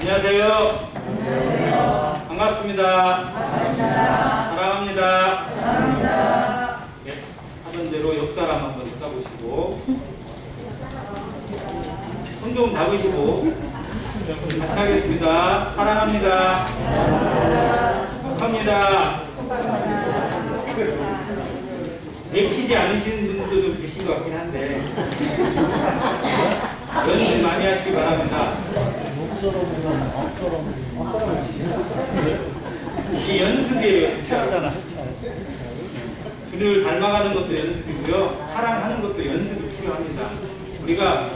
안녕하세요. 안녕하세요. 반갑습니다. 사랑합니다. 네, 하던 대로 옆 사람 한번 쳐다보시고 손 좀 잡으시고 같이 하겠습니다. 사랑합니다. 축하합니다. 내키지 않으시는 분들도 좀 계신 것 같긴 한데 연습 많이 하시기 바랍니다. 이 연습이에요. 주를 닮아가는 것도 연습이고요. 사랑하는 것도 연습이 필요합니다. 우리가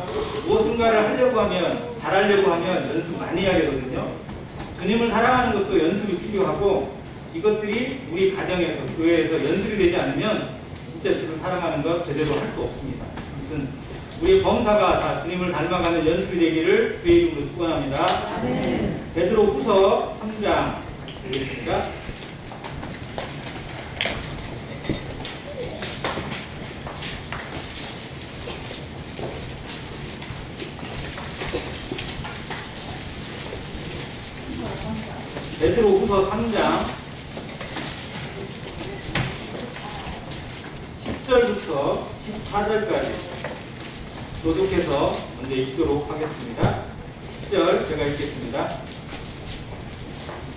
무엇인가를 하려고 하면, 잘하려고 하면 연습 많이 해야 되거든요. 주님을 사랑하는 것도 연습이 필요하고, 이것들이 우리 가정에서, 교회에서 연습이 되지 않으면 진짜 주를 사랑하는 것 제대로 할 수 없습니다. 아무튼 우리 범사가 다 주님을 닮아가는 연습이 되기를 주의 이름으로 축원합니다. 베드로후서 3장 되겠습니다. 베드로후서 3장 10절부터 14절까지 교독해서 먼저 읽도록 하겠습니다. 10절 제가 읽겠습니다.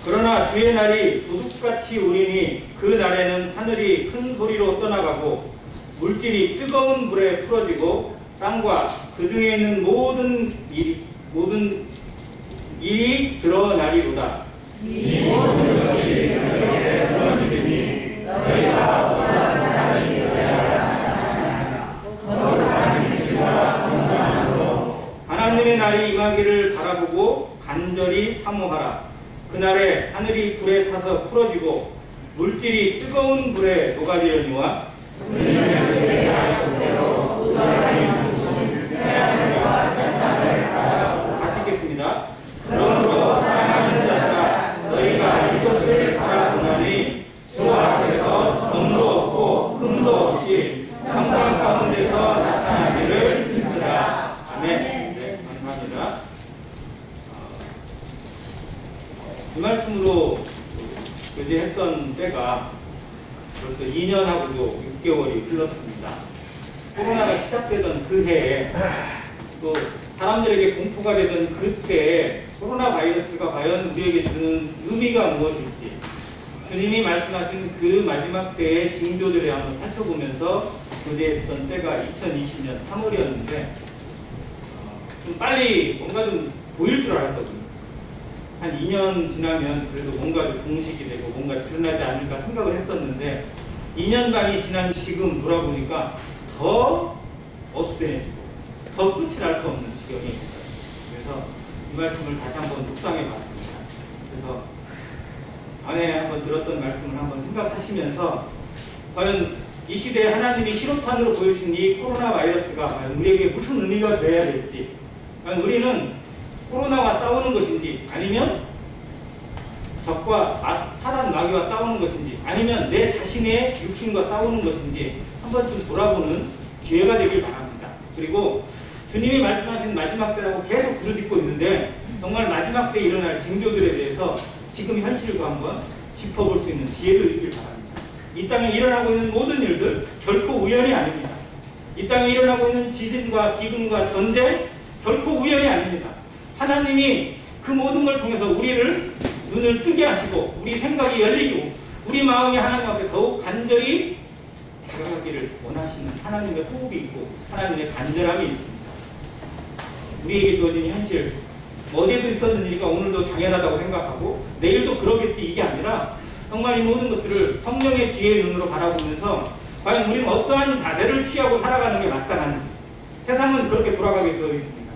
그러나 주의 날이 도둑같이 오리니 그 날에는 하늘이 큰 소리로 떠나가고 물질이 뜨거운 불에 풀어지고 땅과 그 중에 있는 모든 일이 드러나리로다. 이 모든 것이 그렇게 드러지리니 너희가 어떠한 사람이 되어야 하나 거룩한 건강으로 하나님의 날이 임하기를 바라보고 간절히 사모하라. 그날에 하늘이 불에 타서 풀어지고 물질이 뜨거운 불에 녹아지려니와 같이 읽겠습니다. 그러므로 사랑하는 자들아 너희가 이것을 바라보나니 주 앞에서 점도 없고 흠도 없이 평강 가운데서 나타나기를 믿으라. 아멘. 네, 감사합니다. 이 말씀으로 교제했던 때가 벌써 2년하고도 6개월이 흘렀습니다. 코로나가 시작되던 그 해에 또 사람들에게 공포가 되던 그때 코로나 바이러스가 과연 우리에게 주는 의미가 무엇일지 주님이 말씀하신 그 마지막 때의 징조들을 한번 살펴보면서 교제했던 때가 2020년 3월이었는데 좀 빨리 뭔가 좀 보일 줄 알았거든요. 한 2년 지나면 그래도 뭔가 좀 공식이 되고 뭔가 드러나지 않을까 생각을 했었는데 2년 반이 지난 지금 돌아보니까 더 어수선해지고 더 끝이 날 수 없는 지경이 있어요. 그래서 이 말씀을 다시 한번 묵상해 봤습니다. 그래서 안에 한번 들었던 말씀을 한번 생각하시면서 과연 이 시대에 하나님이 실험탄으로 보여주신 이 코로나 바이러스가 과연 우리에게 무슨 의미가 되어야 될지, 과연 우리는 코로나와 싸우는 것인지 아니면 적과 사단 마귀와 싸우는 것인지 아니면 내 자신의 육신과 싸우는 것인지 한 번쯤 돌아보는 기회가 되길 바랍니다. 그리고 주님이 말씀하신 마지막 때라고 계속 부르짖고 있는데 정말 마지막 때 일어날 징조들에 대해서 지금 현실과 한번 짚어볼 수 있는 지혜도 있길 바랍니다. 이 땅에 일어나고 있는 모든 일들 결코 우연이 아닙니다. 이 땅에 일어나고 있는 지진과 기근과 전쟁 결코 우연이 아닙니다. 하나님이 그 모든 걸 통해서 우리를 눈을 뜨게 하시고 우리 생각이 열리고 우리 마음이 하나님 앞에 더욱 간절히 다가가기를 원하시는 하나님의 호흡이 있고 하나님의 간절함이 있습니다. 우리에게 주어진 현실 어제도 있었는 일이니까 오늘도 당연하다고 생각하고 내일도 그러겠지 이게 아니라 정말 이 모든 것들을 성령의 지혜의 눈으로 바라보면서 과연 우리는 어떠한 자세를 취하고 살아가는 게 마땅한지 세상은 그렇게 돌아가게 되어 있습니다.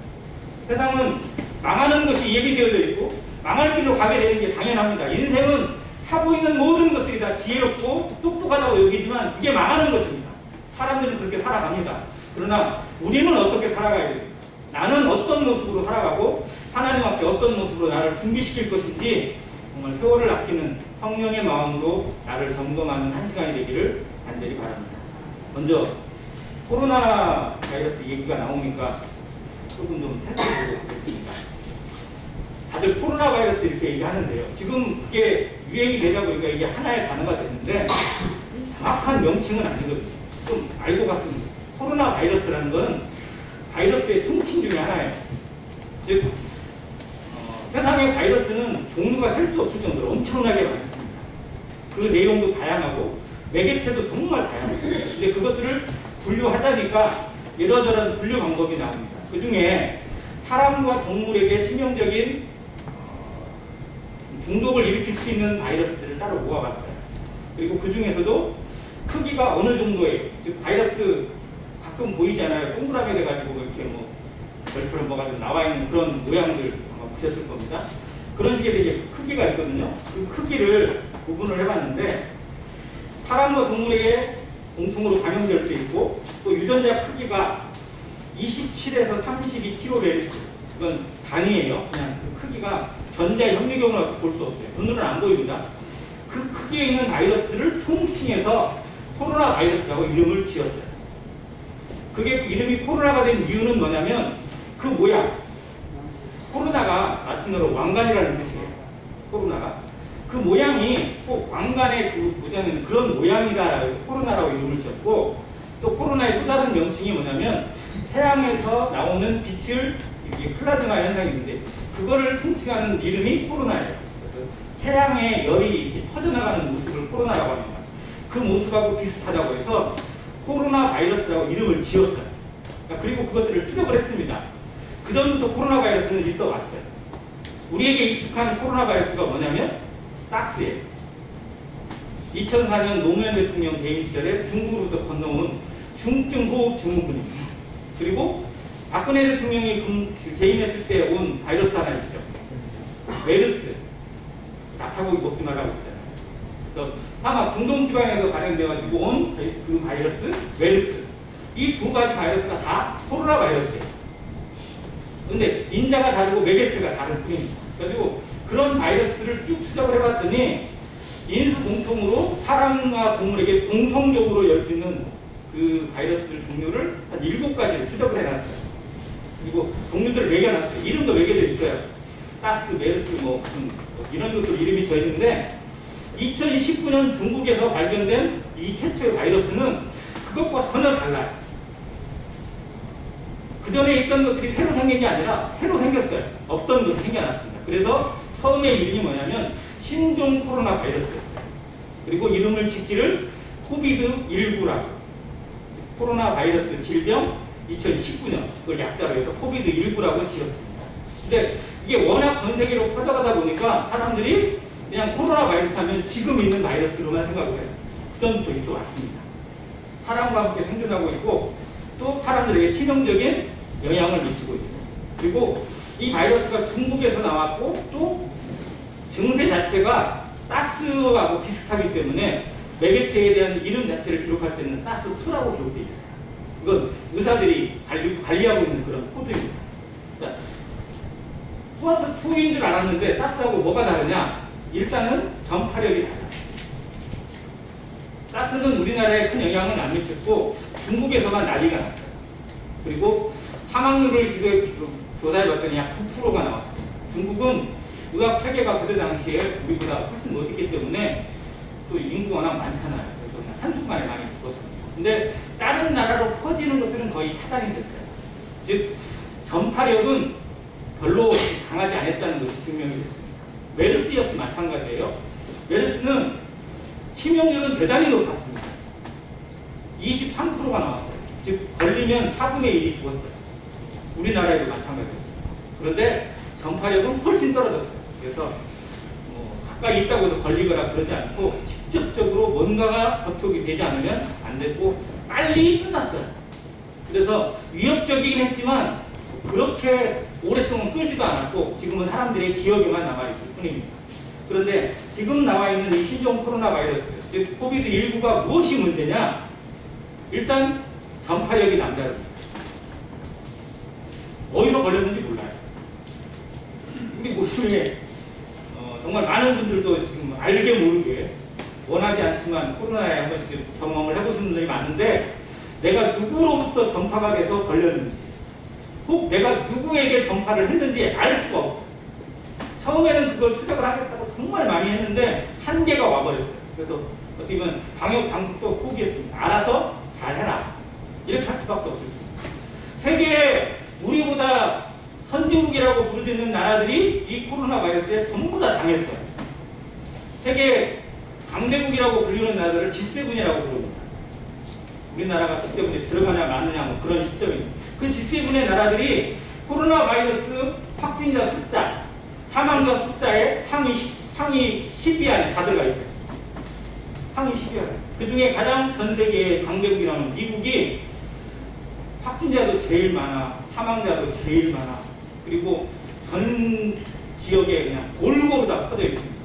세상은 망하는 것이 예비되어져 있고 망할 길로 가게 되는 게 당연합니다. 인생은 하고 있는 모든 것들이 다 지혜롭고 똑똑하다고 여기지만 그게 망하는 것입니다. 사람들은 그렇게 살아갑니다. 그러나 우리는 어떻게 살아가야 됩니까? 나는 어떤 모습으로 살아가고 하나님 앞에 어떤 모습으로 나를 준비시킬 것인지 정말 세월을 아끼는 성령의 마음으로 나를 점검하는 한 시간이 되기를 간절히 바랍니다. 먼저 코로나 바이러스 얘기가 나오니까 조금 좀 살펴보도록 하겠습니다. 다들 다들 코로나 바이러스 이렇게 얘기하는데요. 지금 이게 유행이 되다 보니까 이게 하나의 단어가 됐는데 정확한 명칭은 아니거든요. 좀 알고 갔습니다. 코로나 바이러스라는 건 바이러스의 통칭 중에 하나예요. 즉 세상의 바이러스는 종류가 셀 수 없을 정도로 엄청나게 많습니다. 그 내용도 다양하고 매개체도 정말 다양해요. 근데 그것들을 분류하자니까 이러저런 분류 방법이 나옵니다. 그 중에 사람과 동물에게 치명적인 중독을 일으킬 수 있는 바이러스들을 따로 모아봤어요. 그리고 그 중에서도 크기가 어느 정도의, 즉 바이러스 가끔 보이잖아요. 동그라미 돼가지고 이렇게 뭐 별처럼 뭐가 좀 나와 있는 그런 모양들 아마 보셨을 겁니다. 그런 식의 되게 크기가 있거든요. 그 크기를 구분을 해봤는데 사람과 동물에게 공통으로 감염될 수 있고 또 유전자 크기가 27에서 32kbps, 이건 단위예요. 그냥 그 크기가 전자 현미경으로 볼 수 없어요. 눈으로는 안 보입니다. 그 크기에 있는 바이러스들을 통칭해서 코로나 바이러스라고 이름을 지었어요. 그게 이름이 코로나가 된 이유는 뭐냐면 그 모양, 코로나가 라틴어로 왕관이라는 뜻이에요. 코로나가 그 모양이 꼭 왕관의 그 모양은 그런 모양이다 해서 코로나라고 이름을 지었고, 또 코로나의 또 다른 명칭이 뭐냐면 태양에서 나오는 빛을, 이게 플라즈마 현상이 있는데 그거를 통칭하는 이름이 코로나예요. 그래서 태양의 열이 이렇게 퍼져나가는 모습을 코로나라고 합니다. 그 모습하고 비슷하다고 해서 코로나 바이러스라고 이름을 지었어요. 그리고 그것들을 추적을 했습니다. 그 전부터 코로나 바이러스는 있어 왔어요. 우리에게 익숙한 코로나 바이러스가 뭐냐면 사스예요. 2004년 노무현 대통령 재임 시절에 중국으로부터 건너온 중증 호흡 증후군입니다. 그리고 박근혜 대통령이 재임했을 때 온 바이러스 하나 있죠. 메르스. 낙타고기 먹지 말라고 했잖아요. 그래서 아마 중동 지방에서 발행돼가지고 온 그 바이러스, 메르스. 이 두 가지 바이러스가 다 코로나 바이러스예요. 근데 인자가 다르고 매개체가 다를 뿐입니다. 그래가지고 그런 바이러스들을 쭉 추적을 해봤더니 인수 공통으로 사람과 동물에게 공통적으로 엮이는 그 바이러스들 종류를 한 7가지를 추적을 해놨어요. 그리고 종류들을 매겨놨어요. 이름도 매겨져 있어요. 사스, 메르스, 뭐 이런 것들 이름이 져 있는데 2019년 중국에서 발견된 이 최초의 바이러스는 그것과 전혀 달라요. 그 전에 있던 것들이 새로 생긴 게 아니라 새로 생겼어요. 없던 것이 생겨났습니다. 그래서 처음에 이름이 뭐냐면 신종 코로나 바이러스였어요. 그리고 이름을 짓기를 코비드19라고, 코로나 바이러스 질병 2019년, 그걸 약자로 해서 코비드19라고 지었습니다. 근데 이게 워낙 전 세계로 퍼져가다 보니까 사람들이 그냥 코로나 바이러스 하면 지금 있는 바이러스로만 생각을 해요. 그전부터 있어 왔습니다. 사람과 함께 생존하고 있고 또 사람들에게 치명적인 영향을 미치고 있어요. 그리고 이 바이러스가 중국에서 나왔고 또 증세 자체가 사스하고 비슷하기 때문에 매개체에 대한 이름 자체를 기록할 때는 사스2라고 기록되어 있어요. 이건 의사들이 관리하고 있는 그런 코드입니다. 사스2인 줄 알았는데 사스하고 뭐가 다르냐? 일단은 전파력이 달라요. 사스는 우리나라에 큰 영향은 안 미쳤고 중국에서만 난리가 났어요. 그리고 사망률을 조사해봤더니 약 9%가 나왔습니다. 중국은 의학 체계가 그때 당시에 우리보다 훨씬 못했기 때문에 또 인구가 워낙 많잖아요. 그래서 그냥 한순간에 많이 죽었습니다. 근데 다른 나라로 퍼지는 것들은 거의 차단이 됐어요. 즉 전파력은 별로 강하지 않았다는 것이 증명이 됐습니다. 메르스 역시 마찬가지예요. 메르스는 치명률은 대단히 높았습니다. 23%가 나왔어요. 즉 걸리면 4분의 1이 죽었어요. 우리나라에도 마찬가지였습니다. 그런데 전파력은 훨씬 떨어졌어요. 그래서 가까이 있다고 해서 걸리거나 그러지 않고 직접적으로 뭔가가 접촉이 되지 않으면 안 됐고 빨리 끝났어요. 그래서 위협적이긴 했지만 그렇게 오랫동안 끌지도 않았고 지금은 사람들의 기억에만 남아있을 뿐입니다. 그런데 지금 나와 있는 이 신종 코로나 바이러스, 즉 코비드19가 무엇이 문제냐? 일단 전파력이 남다릅니다. 어디서 걸렸는지 몰라요. 우리 모임에 정말 많은 분들도 지금 알게 모르게 원하지 않지만 코로나에 한 번씩 경험을 해보신 분들이 많은데 내가 누구로부터 전파가 돼서 걸렸는지 혹 내가 누구에게 전파를 했는지 알 수가 없어요. 처음에는 그걸 수색을 하겠다고 정말 많이 했는데 한계가 와버렸어요. 그래서 어떻게 보면 방역 당국도 포기했습니다. 알아서 잘해라. 이렇게 할 수밖에 없을 수 있습니다. 세계에 우리보다 선진국이라고 부르짖는 나라들이 이 코로나 바이러스에 전부 다 당했어요. 세계 강대국이라고 불리는 나라들을 G7이라고 부릅니다. 우리나라가 G7에 들어가냐 마느냐 뭐 그런 시점입니다. 그 G7의 나라들이 코로나 바이러스 확진자 숫자, 사망자 숫자의 상위 10위 안에 다 들어가 있어요. 상위 10위 안에. 그 중에 가장 전 세계의 강대국이라는 미국이 확진자도 제일 많아, 사망자도 제일 많아, 그리고 전 지역에 그냥 골고루 다 퍼져 있습니다.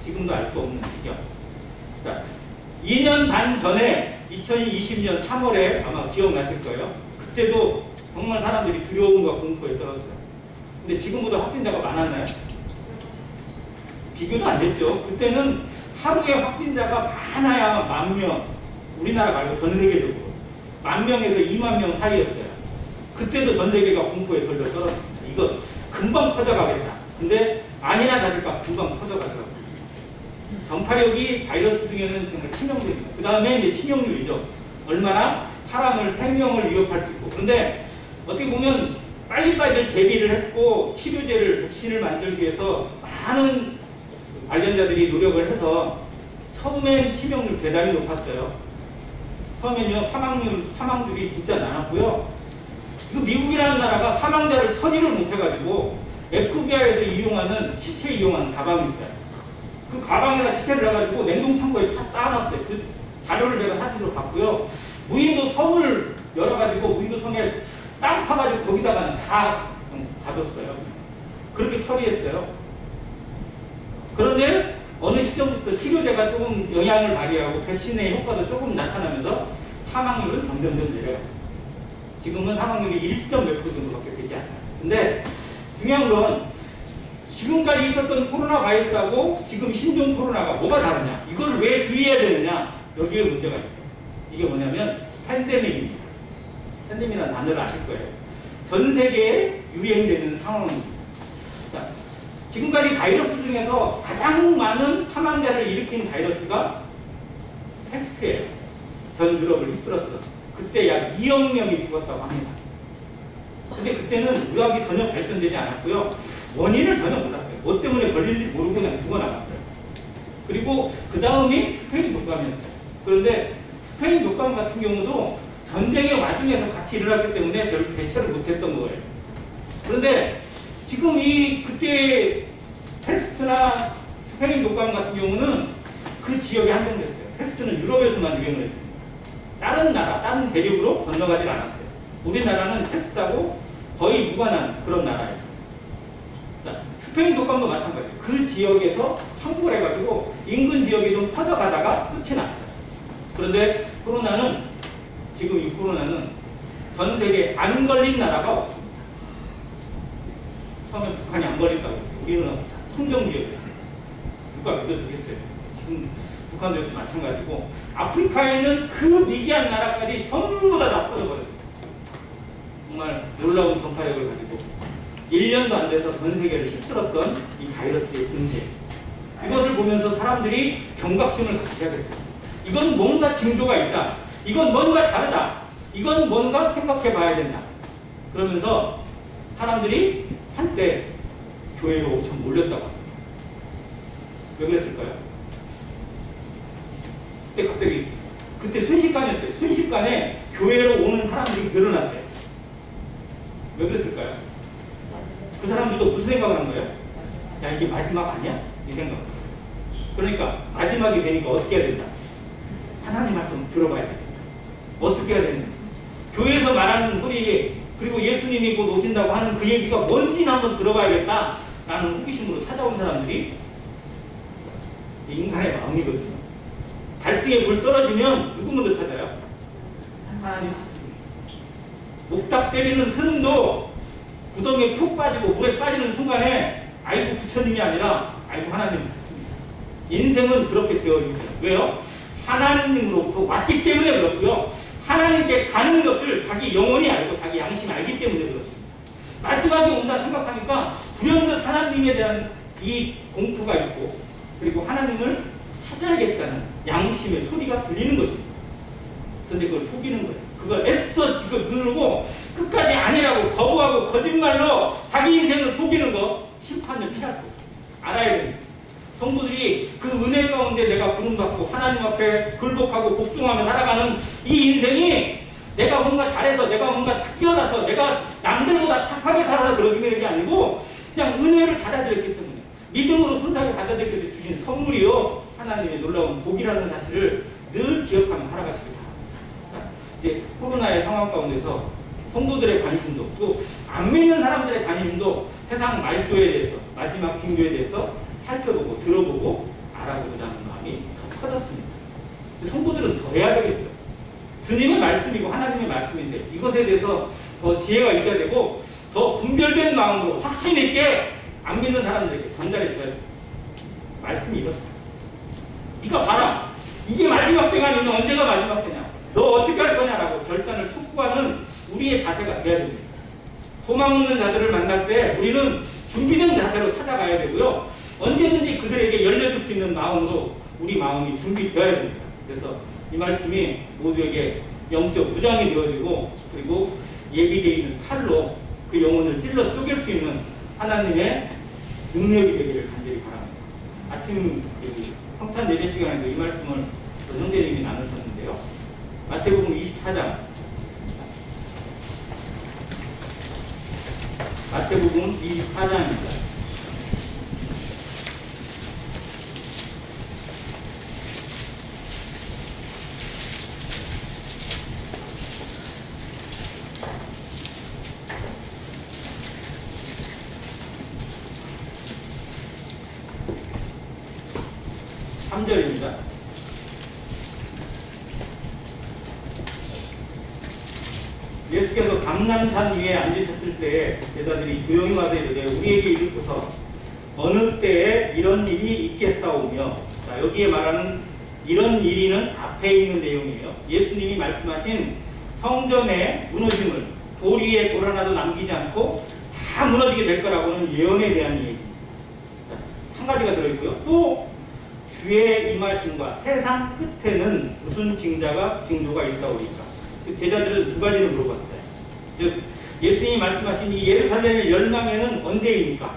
지금도 알 수 없는 지경. 자, 2년 반 전에 2020년 3월에 아마 기억나실 거예요. 그때도 정말 사람들이 두려움과 공포에 떨었어요. 근데 지금보다 확진자가 많았나요? 비교도 안 됐죠. 그때는 하루에 확진자가 많아야 10,000명, 우리나라 말고 전 세계적으로 10,000명에서 20,000명 사이였어요. 그때도 전 세계가 공포에 덜덜 떨었습니다. 이거 금방 퍼져가겠다. 근데 아니나 다를까 금방 퍼져가더라고요. 전파력이 바이러스 중에는 정말 치명적입니다. 그 다음에 이제 치명률이죠. 얼마나 사람을 생명을 위협할 수 있고. 그런데 어떻게 보면 빨리빨리 대비를 했고 치료제를 백신을 만들기 위해서 많은 관련자들이 노력을 해서 처음엔 치명률 대단히 높았어요. 처음엔요 사망률이 진짜 많았고요. 이거 미국이라는 나라가 사망자를 처리를 못해가지고 FBI에서 이용하는 시체 이용하는 가방이 있어요. 그 가방에다 시체를 넣어가지고 냉동창고에 다 쌓아놨어요. 그 자료를 제가 사진으로 봤고요. 무인도 섬을 열어가지고 무인도 섬에 땅 파가지고 거기다가 다 가뒀어요. 그렇게 처리했어요. 그런데 어느 시점부터 치료제가 조금 영향을 발휘하고 백신의 효과도 조금 나타나면서 사망률은 점점점 내려갔어요. 지금은 사망률이 1.몇% 정도밖에 되지 않아요. 근데 중요한 건 지금까지 있었던 코로나 바이러스하고 지금 신종 코로나가 뭐가 다르냐? 이걸 왜 주의해야 되느냐? 여기에 문제가 있어요. 이게 뭐냐면 팬데믹입니다. 팬데믹이라는 단어를 아실 거예요. 전 세계에 유행되는 상황입니다. 자, 지금까지 바이러스 중에서 가장 많은 사망자를 일으킨 바이러스가 패스트예요. 전 유럽을 휩쓸었던. 그때 약 2억 명이 죽었다고 합니다. 근데 그때는 의학이 전혀 발전되지 않았고요. 원인을 전혀 몰랐어요. 뭐 때문에 걸릴지 모르고 그냥 죽어나갔어요. 그리고 그 다음이 스페인 독감이었어요. 그런데 스페인 독감 같은 경우도 전쟁의 와중에서 같이 일어났기 때문에 별 대처를 못했던 거예요. 그런데 지금 그때 패스트나 스페인 독감 같은 경우는 그 지역에 한정됐어요. 패스트는 유럽에서만 유행을 했습니다. 다른 나라, 다른 대륙으로 건너가지 않았어요. 우리나라는 패스트하고 거의 무관한 그런 나라였어요. 자, 스페인 독감도 마찬가지예요. 그 지역에서 성공을 해가지고 인근 지역이 좀 퍼져가다가 끝이 났어요. 그런데 코로나는 지금 이 코로나는 전 세계에 안 걸린 나라가 없습니다. 처음에 북한이 안 걸린다고 했어요. 우리는 청정지역이에요. 누가 믿어주겠어요. 지금 북한도 역시 마찬가지고 아프리카에는 그 미개한 나라까지 전부 다 퍼져버렸습니다. 정말 놀라운 전파력을 가지고 1년도 안 돼서 전 세계를 휩쓸었던 이 바이러스의 존재. 이것을 보면서 사람들이 경각심을 가져야겠어요. 이건 뭔가 징조가 있다. 이건 뭔가 다르다. 이건 뭔가 생각해 봐야 된다. 그러면서 사람들이 한때 교회로 엄청 몰렸다고 합니다. 왜 그랬을까요? 그때 순식간이었어요. 순식간에 교회로 오는 사람들이 늘어났대요. 왜 그랬을까요? 그 사람들도 무슨 생각을 한 거예요? 야, 이게 마지막 아니야? 이 생각. 그러니까 마지막이 되니까 어떻게 해야 된다? 하나님 말씀 들어봐야 된다. 어떻게 해야 되는지. 교회에서 말하는 소리, 그리고 예수님이 곧 오신다고 하는 그 얘기가 뭔지는 한번 들어봐야겠다라는 호기심으로 찾아온 사람들이 인간의 마음이거든요. 발등에 불 떨어지면 누구 먼저 찾아요? 하나님 찾습니다. 목닥 때리는 스님도 구덩이에 푹 빠지고 물에 빠지는 순간에 아이고 부처님이 아니라 아이고 하나님 찾습니다. 인생은 그렇게 되어 있어요. 왜요? 하나님으로부터 왔기 때문에 그렇고요. 하나님께 가는 것을 자기 영혼이 알고 자기 양심이 알기 때문에 그렇습니다. 마지막에 온다 생각하니까 불현듯 하나님에 대한 이 공포가 있고 그리고 하나님을 찾아야겠다는 양심의 소리가 들리는 것입니다. 그런데 그걸 속이는 거예요. 그걸 애써 지금 누르고 끝까지 아니라고 거부하고 거짓말로 자기 인생을 속이는 거 심판을 피할 수 없어요. 알아야 됩니다. 성도들이 그 은혜 가운데 내가 부름받고 하나님 앞에 굴복하고 복종하며 살아가는 이 인생이 내가 뭔가 잘해서 내가 뭔가 뛰어나서 내가 남들보다 착하게 살아서 그러는 게 아니고 그냥 은혜를 받아들였기 때문에 믿음으로 순수하게 받아들였기 때문에 주신 선물이요 하나님의 놀라운 복이라는 사실을 늘 기억하며 살아가시기 바랍니다. 이제 코로나의 상황 가운데서 성도들의 관심도 또 안 믿는 사람들의 관심도 세상 말조에 대해서 마지막 징조에 대해서 살펴보고 들어보고 알아보고자 하는 마음이 더 커졌습니다. 성도들은 더 해야 되겠죠. 주님의 말씀이고 하나님의 말씀인데 이것에 대해서 더 지혜가 있어야 되고 더 분별된 마음으로 확신 있게 안 믿는 사람들에게 전달해 줘야 돼요. 말씀이 이렇다. 이거 봐라. 이게 마지막 때가 아니면 언제가 마지막 때냐. 너 어떻게 할 거냐라고 결단을 촉구하는 우리의 자세가 돼야 됩니다. 소망 없는 자들을 만날 때 우리는 준비된 자세로 찾아가야 되고요. 언제든지 그들에게 열려줄 수 있는 마음으로 우리 마음이 준비되어야 됩니다. 그래서 이 말씀이 모두에게 영적 무장이 되어지고 그리고 예비되어 있는 칼로 그 영혼을 찔러 쪼갤 수 있는 하나님의 능력이 되기를 간절히 바랍니다. 아침 성찬 예배 시간에도 이 말씀을 형제님이 나누셨는데요. 마태복음 24장 마태복음 24장입니다. (3절입니다) 예수께서 감람산 위에 앉으셨을 때에 제자들이 조용히 와서 이르되 우리에게 이르소서 어느 때에 이런 일이 있겠사오며. 자, 여기에 말하는 이런 일이는 앞에 있는 내용이에요. 예수님이 말씀하신 성전의 무너짐을 돌 위에 돌 하나도 남기지 않고 다 무너지게 될 거라고는 예언에 대한 얘기입니다. 한 가지가 들어있고요. 또 주의 임하심과 세상 끝에는 무슨 징조가 있사오리까. 제자들은 두 가지를 물어봤어요. 즉 예수님이 말씀하신 이 예루살렘의 멸망에는 언제입니까?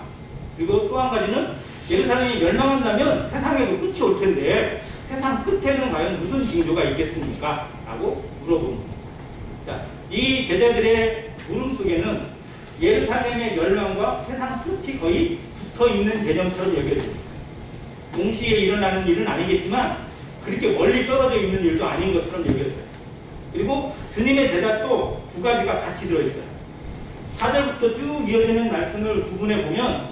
그리고 또 한 가지는 예루살렘이 멸망한다면 세상에도 끝이 올 텐데 세상 끝에는 과연 무슨 징조가 있겠습니까? 라고 물어봅니다. 자, 이 제자들의 물음 속에는 예루살렘의 멸망과 세상 끝이 거의 붙어있는 개념처럼 여겨집니다. 동시에 일어나는 일은 아니겠지만 그렇게 멀리 떨어져 있는 일도 아닌 것처럼 여겨져요. 그리고 주님의 대답도 두 가지가 같이 들어있어요. 4절부터 쭉 이어지는 말씀을 구분해 보면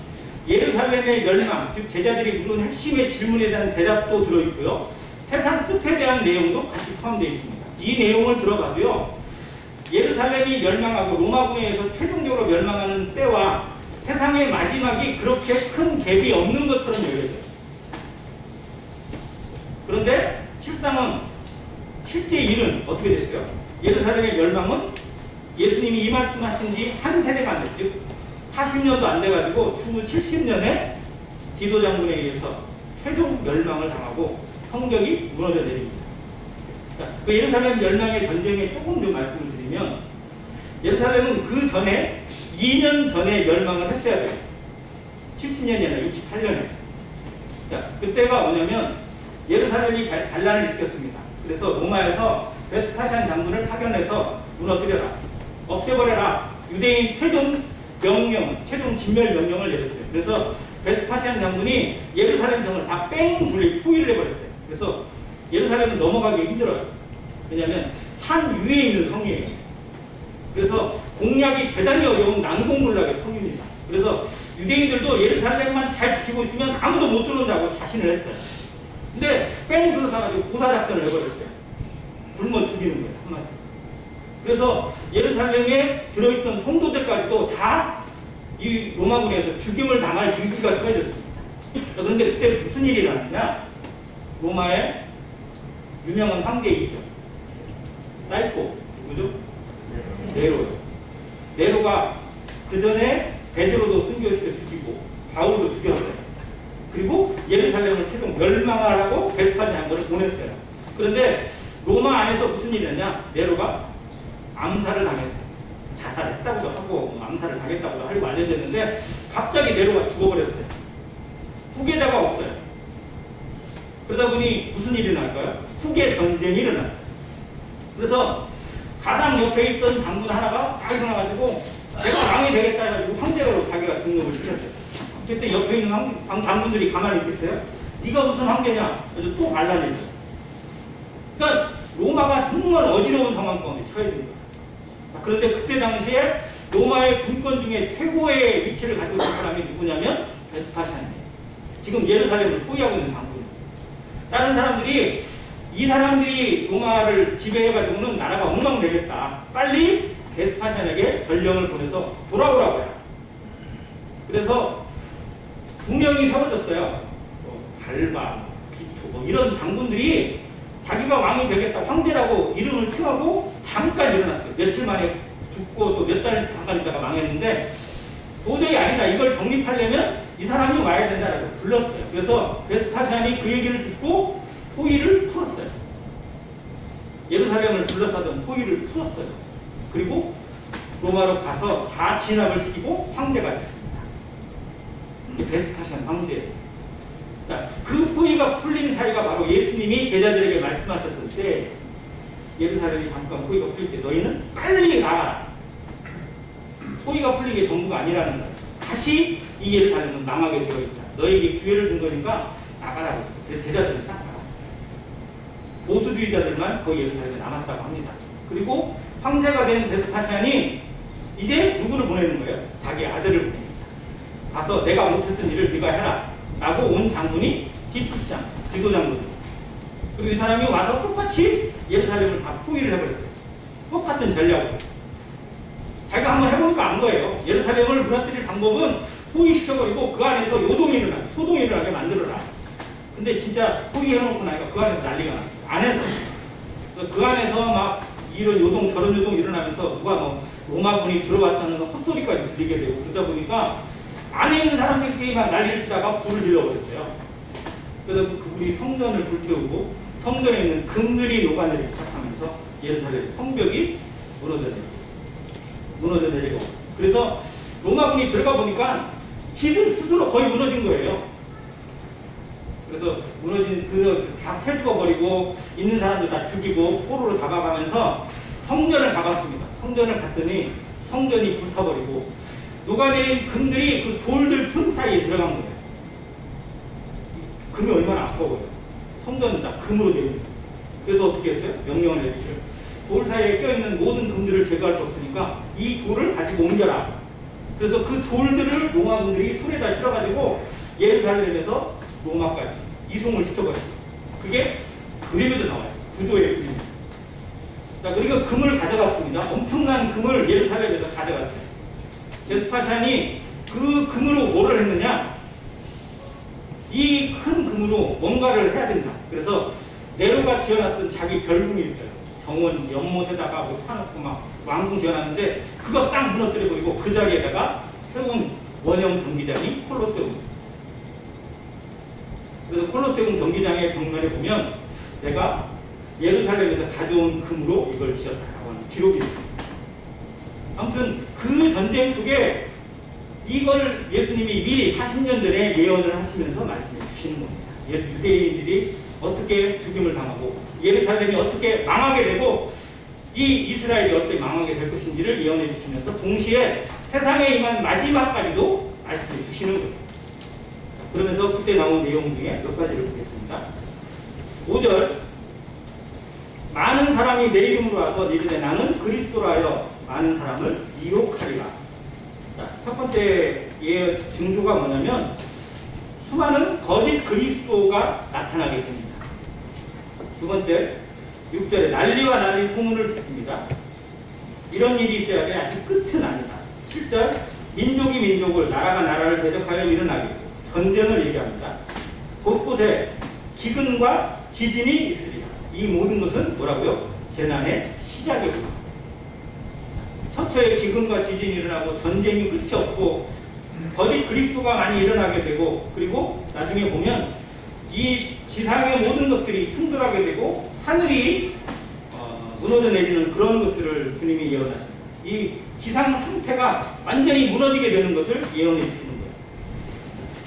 예루살렘의 멸망, 즉 제자들이 물은 핵심의 질문에 대한 대답도 들어있고요. 세상 끝에 대한 내용도 같이 포함되어 있습니다. 이 내용을 들어봐도요. 예루살렘이 멸망하고 로마군에 의해서 최종적으로 멸망하는 때와 세상의 마지막이 그렇게 큰 갭이 없는 것처럼 여겨져요. 그런데 실제 일은 어떻게 됐어요? 예루살렘의 멸망은 예수님이 이 말씀하신 지 한 세대가 안 됐죠. 40년도 안 돼가지고 주 70년에 디도 장군에 의해서 최종 멸망을 당하고 성벽이 무너져 내립니다. 그 예루살렘 멸망의 전쟁에 조금 더 말씀을 드리면 예루살렘은 그 전에 2년 전에 멸망을 했어야 돼요. 70년이 아니라 68년에. 자, 그때가 뭐냐면 예루살렘이 반란을 일으켰습니다. 그래서 로마에서 베스파시안 장군을 파견해서 무너뜨려라, 없애버려라, 유대인 최종 진멸 명령을 내렸어요. 그래서 베스파시안 장군이 예루살렘 성을 다 뺑 둘리 포위를 해버렸어요. 그래서 예루살렘은 넘어가기 힘들어요. 왜냐하면 산 위에 있는 성이에요. 그래서 공략이 대단히 어려운 난공불락의 성입니다. 그래서 유대인들도 예루살렘만 잘 지키고 있으면 아무도 못 들어온다고 자신을 했어요. 근데 뺑 둘러싸가지고 고사작전을 해버렸어요. 굶어 죽이는 거예요, 한마디로. 그래서 예루살렘에 들어있던 성도들까지도 다 이 로마군에서 죽임을 당할 길기가 정해졌습니다. 그런데 그때 무슨 일이 일어났냐? 로마의 유명한 황제 있죠. 사이코, 누구죠? 네로요. 네로가 그 전에 베드로도 순교시켜 죽이고 바울도 죽였어요. 예루살렘을 최종 멸망하라고 베스파시아 장군을 보냈어요. 그런데 로마 안에서 무슨 일이 었냐? 네로가 암살을 당했어요. 자살했다고도 하고 암살을 당했다고도 하고 알려졌는데 갑자기 네로가 죽어버렸어요. 후계자가 없어요. 그러다 보니 무슨 일이 날까요? 후계 전쟁이 일어났어요. 그래서 가장 옆에 있던 장군 하나가 딱 일어나가지고 제가 왕이 되겠다 해가지고 황제로 자기가 등록을 시켰어요. 그때 옆에 있는 장군들이 가만히 있겠어요? 네가 무슨 황제냐? 그래서 또 반란이죠. 그러니까 로마가 정말 어지러운 상황 가운데 처해 든 거예요. 그런데 그때 당시에 로마의 군권 중에 최고의 위치를 가지고 있는 사람이 누구냐면 베스파시아니에요. 지금 예루살렘을 포위하고 있는 장군이었어요. 다른 사람들이 이 사람들이 로마를 지배해가지고는 나라가 엉망되겠다. 빨리 베스파시아에게 전령을 보내서 돌아오라고요. 그래서 2명이 세워졌어요. 갈바, 비토 이런 장군들이 자기가 왕이 되겠다, 황제라고 이름을 칭하고 잠깐 일어났어요. 며칠 만에 죽고 또 몇 달 잠깐 있다가 망했는데 도저히 아니다. 이걸 정립하려면 이 사람이 와야 된다라고 불렀어요. 그래서 베스파시아니 그 얘기를 듣고 포위를 풀었어요. 예루살렘을 둘러싸던 포위를 풀었어요. 그리고 로마로 가서 다 진압을 시키고 황제가 됐습니다. 이게 베스파시안 황제예요. 그 포위가 풀린 사이가 바로 예수님이 제자들에게 말씀하셨을 때 예루살렘이 잠깐 포위가 풀릴 때 너희는 빨리 나가라. 포위가 풀린 게 전부가 아니라는 거예요. 다시 이 예루살렘은 망하게 되어 있다. 너에게 기회를 준 거니까 나가라고. 그래서 제자들은 싹 나갔어요. 보수주의자들만 거기 예루살렘에 남았다고 합니다. 그리고 황제가 된 베스파시안이 이제 누구를 보내는 거예요? 자기 아들을 보냅니다. 가서 내가 못했던 일을 네가 해라. 라고 온 장군이 티투스장, 지도장군. 그리고 이 사람이 와서 똑같이 예루살렘을 다 포위를 해버렸어요. 똑같은 전략으로. 자기가 한번 해보니까 안 거예요. 예루살렘을 무너뜨릴 방법은 포위시켜버리고 그 안에서 요동이 일어나게, 소동이 일어나게 만들어라. 근데 진짜 포위해놓고 나니까 그 안에서 난리가 났어요. 안에서. 그 안에서 막 이런 요동 저런 요동 일어나면서 누가 뭐 로마군이 들어왔다는 헛소리까지 들리게 되고 그러다 보니까 안에 있는 사람들끼리 막 난리를 치다가 불을 질러버렸어요. 그래서 그 불이 성전을 불태우고 성전에 있는 금들이 녹아내리기 시작하면서 예루살렘 성벽이 무너져 내리고 그래서 로마군이 들어가 보니까 지들 스스로 거의 무너진 거예요. 그래서 무너진 다 펴죽어버리고 있는 사람들 다 죽이고 포로로 잡아가면서 성전을 잡았습니다. 성전을 갔더니 성전이 불타버리고 녹아내린 금들이 그 돌들 틈 사이에 들어간 거예요. 금이 얼마나 아까워요. 성전은 다 금으로 되어 있어요. 그래서 어떻게 했어요? 명령을 내리죠. 돌 사이에 껴있는 모든 금들을 제거할 수 없으니까 이 돌을 가지고 옮겨라. 그래서 그 돌들을 로마군들이 술에다 실어가지고 예루살렘에서 로마까지 이송을 시켜버렸어요. 그게 그림에도 나와요. 구조의 그림. 자, 그리고 금을 가져갔습니다. 엄청난 금을 예루살렘에서 가져갔어요. 베스파시안이 그 금으로 뭐를 했느냐? 이 큰 금으로 뭔가를 해야 된다. 그래서 네로가 지어놨던 자기 별궁이 있어요. 정원 연못에다가 뭐 파놓고 막 왕궁 지어놨는데 그거 싹 무너뜨려버리고 그 자리에다가 세운 원형 경기장이 콜로세움. 그래서 콜로세움 경기장의 벽면에 보면 내가 예루살렘에서 가져온 금으로 이걸 지었다라고 하는 기록이 있습니다. 아무튼 그 전쟁 속에 이걸 예수님이 미리 40년 전에 예언을 하시면서 말씀해 주시는 겁니다. 유대인들이 어떻게 죽임을 당하고 예루살렘이 어떻게 망하게 되고 이 이스라엘이 어떻게 망하게 될 것인지를 예언해 주시면서 동시에 세상에 임한 마지막까지도 말씀해 주시는 거예요. 그러면서 그때 나온 내용 중에 몇 가지를 보겠습니다. 5절 많은 사람이 내 이름으로 와서 이르되 나는 그리스도라 하여 많은 사람을 미혹하리라. 자, 첫 번째 증조가 뭐냐면 수많은 거짓 그리스도가 나타나게 됩니다. 두 번째 6절에 난리와 난리 소문을 듣습니다. 이런 일이 있어야 돼. 아직 끝은 아니다. 7절 민족이 민족을 나라가 나라를 대적하여 일어나겠고 전쟁을 얘기합니다. 곳곳에 기근과 지진이 있으리라. 이 모든 것은 뭐라고요? 재난의 시작이고 처처에 기근과 지진이 일어나고 전쟁이 끝이 없고 거짓 그리스도가 많이 일어나게 되고 그리고 나중에 보면 이 지상의 모든 것들이 충돌하게 되고 하늘이 무너져 내리는 그런 것들을 주님이 예언하십니다. 이 기상 상태가 완전히 무너지게 되는 것을 예언해 주시는 거예요.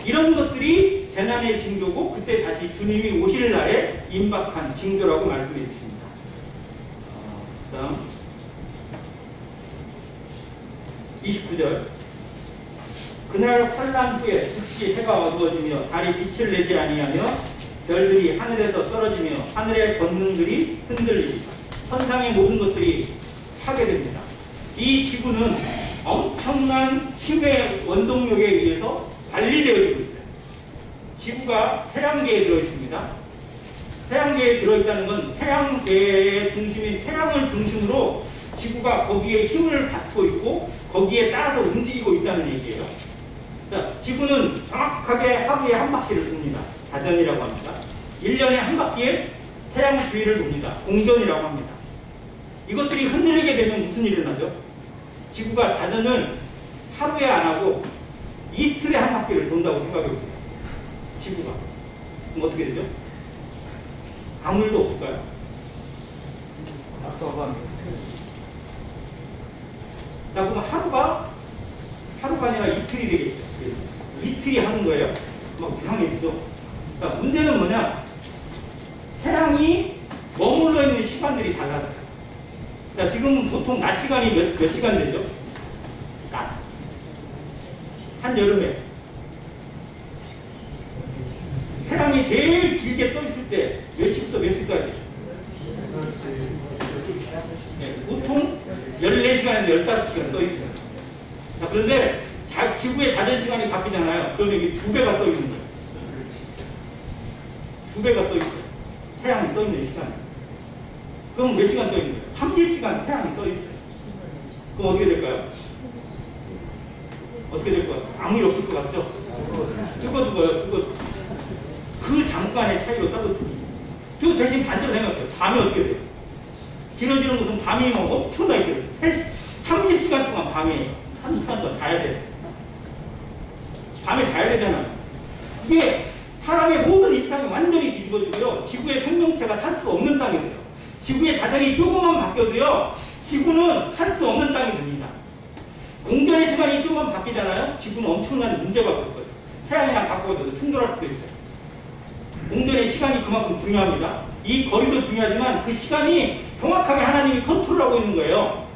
이런 것들이 재난의 징조고 그때 다시 주님이 오실 날에 임박한 징조라고 말씀해 주십니다. 다음 29절 그날 환난 후에 즉시 해가 어두워지며 달이 빛을 내지 아니하며 별들이 하늘에서 떨어지며 하늘의 권능들이 흔들리고 천상의 모든 것들이 파괴됩니다. 이 지구는 엄청난 힘의 원동력에 의해서 관리되어지고 있어요. 지구가 태양계에 들어있습니다. 태양계에 들어있다는 건 태양계의 중심인 태양을 중심으로 지구가 거기에 힘을 받고 있고 거기에 따라서 움직이고 있다는 얘기예요. 자, 지구는 정확하게 하루에 한 바퀴를 돕니다. 자전이라고 합니다. 1년에 한 바퀴에 태양 주위를 돕니다. 공전이라고 합니다. 이것들이 흔들리게 되면 무슨 일이 일어나죠? 지구가 자전을 하루에 안 하고 이틀에 한 바퀴를 돈다고 생각해 보세요. 지구가. 그럼 어떻게 되죠? 아무 일도 없을까요? 자, 그럼 하루가 아니라 이틀이 되겠죠. 이틀이 하는 거예요. 막 이상해지죠. 자, 문제는 뭐냐? 태양이 머물러 있는 시간들이 달라져요. 자, 지금 보통 낮 시간이 몇 시간 되죠? 낮. 한여름에. 태양이 제일 길게 떠 있을 때 몇 시부터 몇 시까지? 네, 보통 14시간에서 15시간 떠 있어요. 자, 그런데 지구의 자전 시간이 바뀌잖아요. 그러면 이게 2배가 떠 있는 거예요. 2배가 떠 있어요. 태양이 떠 있는 시간. 그럼 몇 시간 떠 있는 거예요? 30시간 태양이 떠 있어요. 그럼 어떻게 될까요? 어떻게 될 것 같아요? 아무 일 없을 것 같죠? 뜨거 죽어요. 그 잠깐의 차이로 따뜻해집니다. 그 대신 반대로 생각해요. 밤이 어떻게 돼요? 길어지는 것은 밤이면 엄청나게 길어요. 30시간 동안 밤에 30시간 동안 자야 돼요. 밤에 자야 되잖아요. 이게 사람의 모든 일상이 완전히 뒤집어지고요. 지구의 생명체가 살 수 없는 땅이 돼요. 지구의 자전이 조금만 바뀌어도요. 지구는 살 수 없는 땅이 됩니다. 공전의 시간이 조금만 바뀌잖아요. 지구는 엄청난 문제가 올 거예요. 태양이랑 바꿔도 충돌할 수도 있어요. 공전의 시간이 그만큼 중요합니다. 이 거리도 중요하지만 그 시간이 정확하게 하나님이 컨트롤하고 있는 거예요.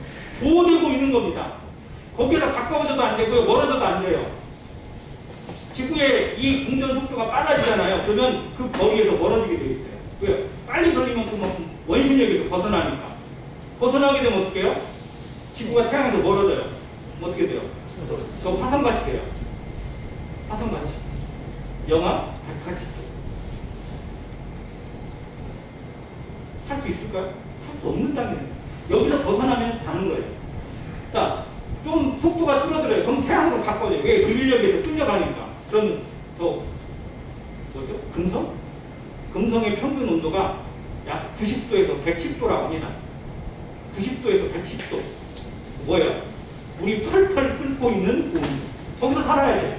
보호되고 있는 겁니다. 거기서 가까워져도 안 되고요. 멀어져도 안 돼요. 지구의 이 공전 속도가 빨라지잖아요. 그러면 그 거리에서 멀어지게 되어 있어요. 왜요? 빨리 돌리면 그만큼 원심력에서 벗어나니까. 벗어나게 되면 어떻게 해요? 지구가 태양에서 멀어져요. 어떻게 돼요? 저 화성같이 돼요. 화성같이. 영하 180도. 할 수 있을까요? 할 수 없는 땅이에요. 여기서 벗어나면 가는 거예요. 자, 좀 속도가 줄어들어요. 그럼 태양으로 바꿔줘요. 왜? 그 인력에서 끌려가니까. 그럼 금성? 금성의 평균 온도가 약 90도에서 110도라고 합니다. 90도에서 110도. 뭐예요? 우리 펄펄 끓고 있는 온도. 거기서 살아야 돼요.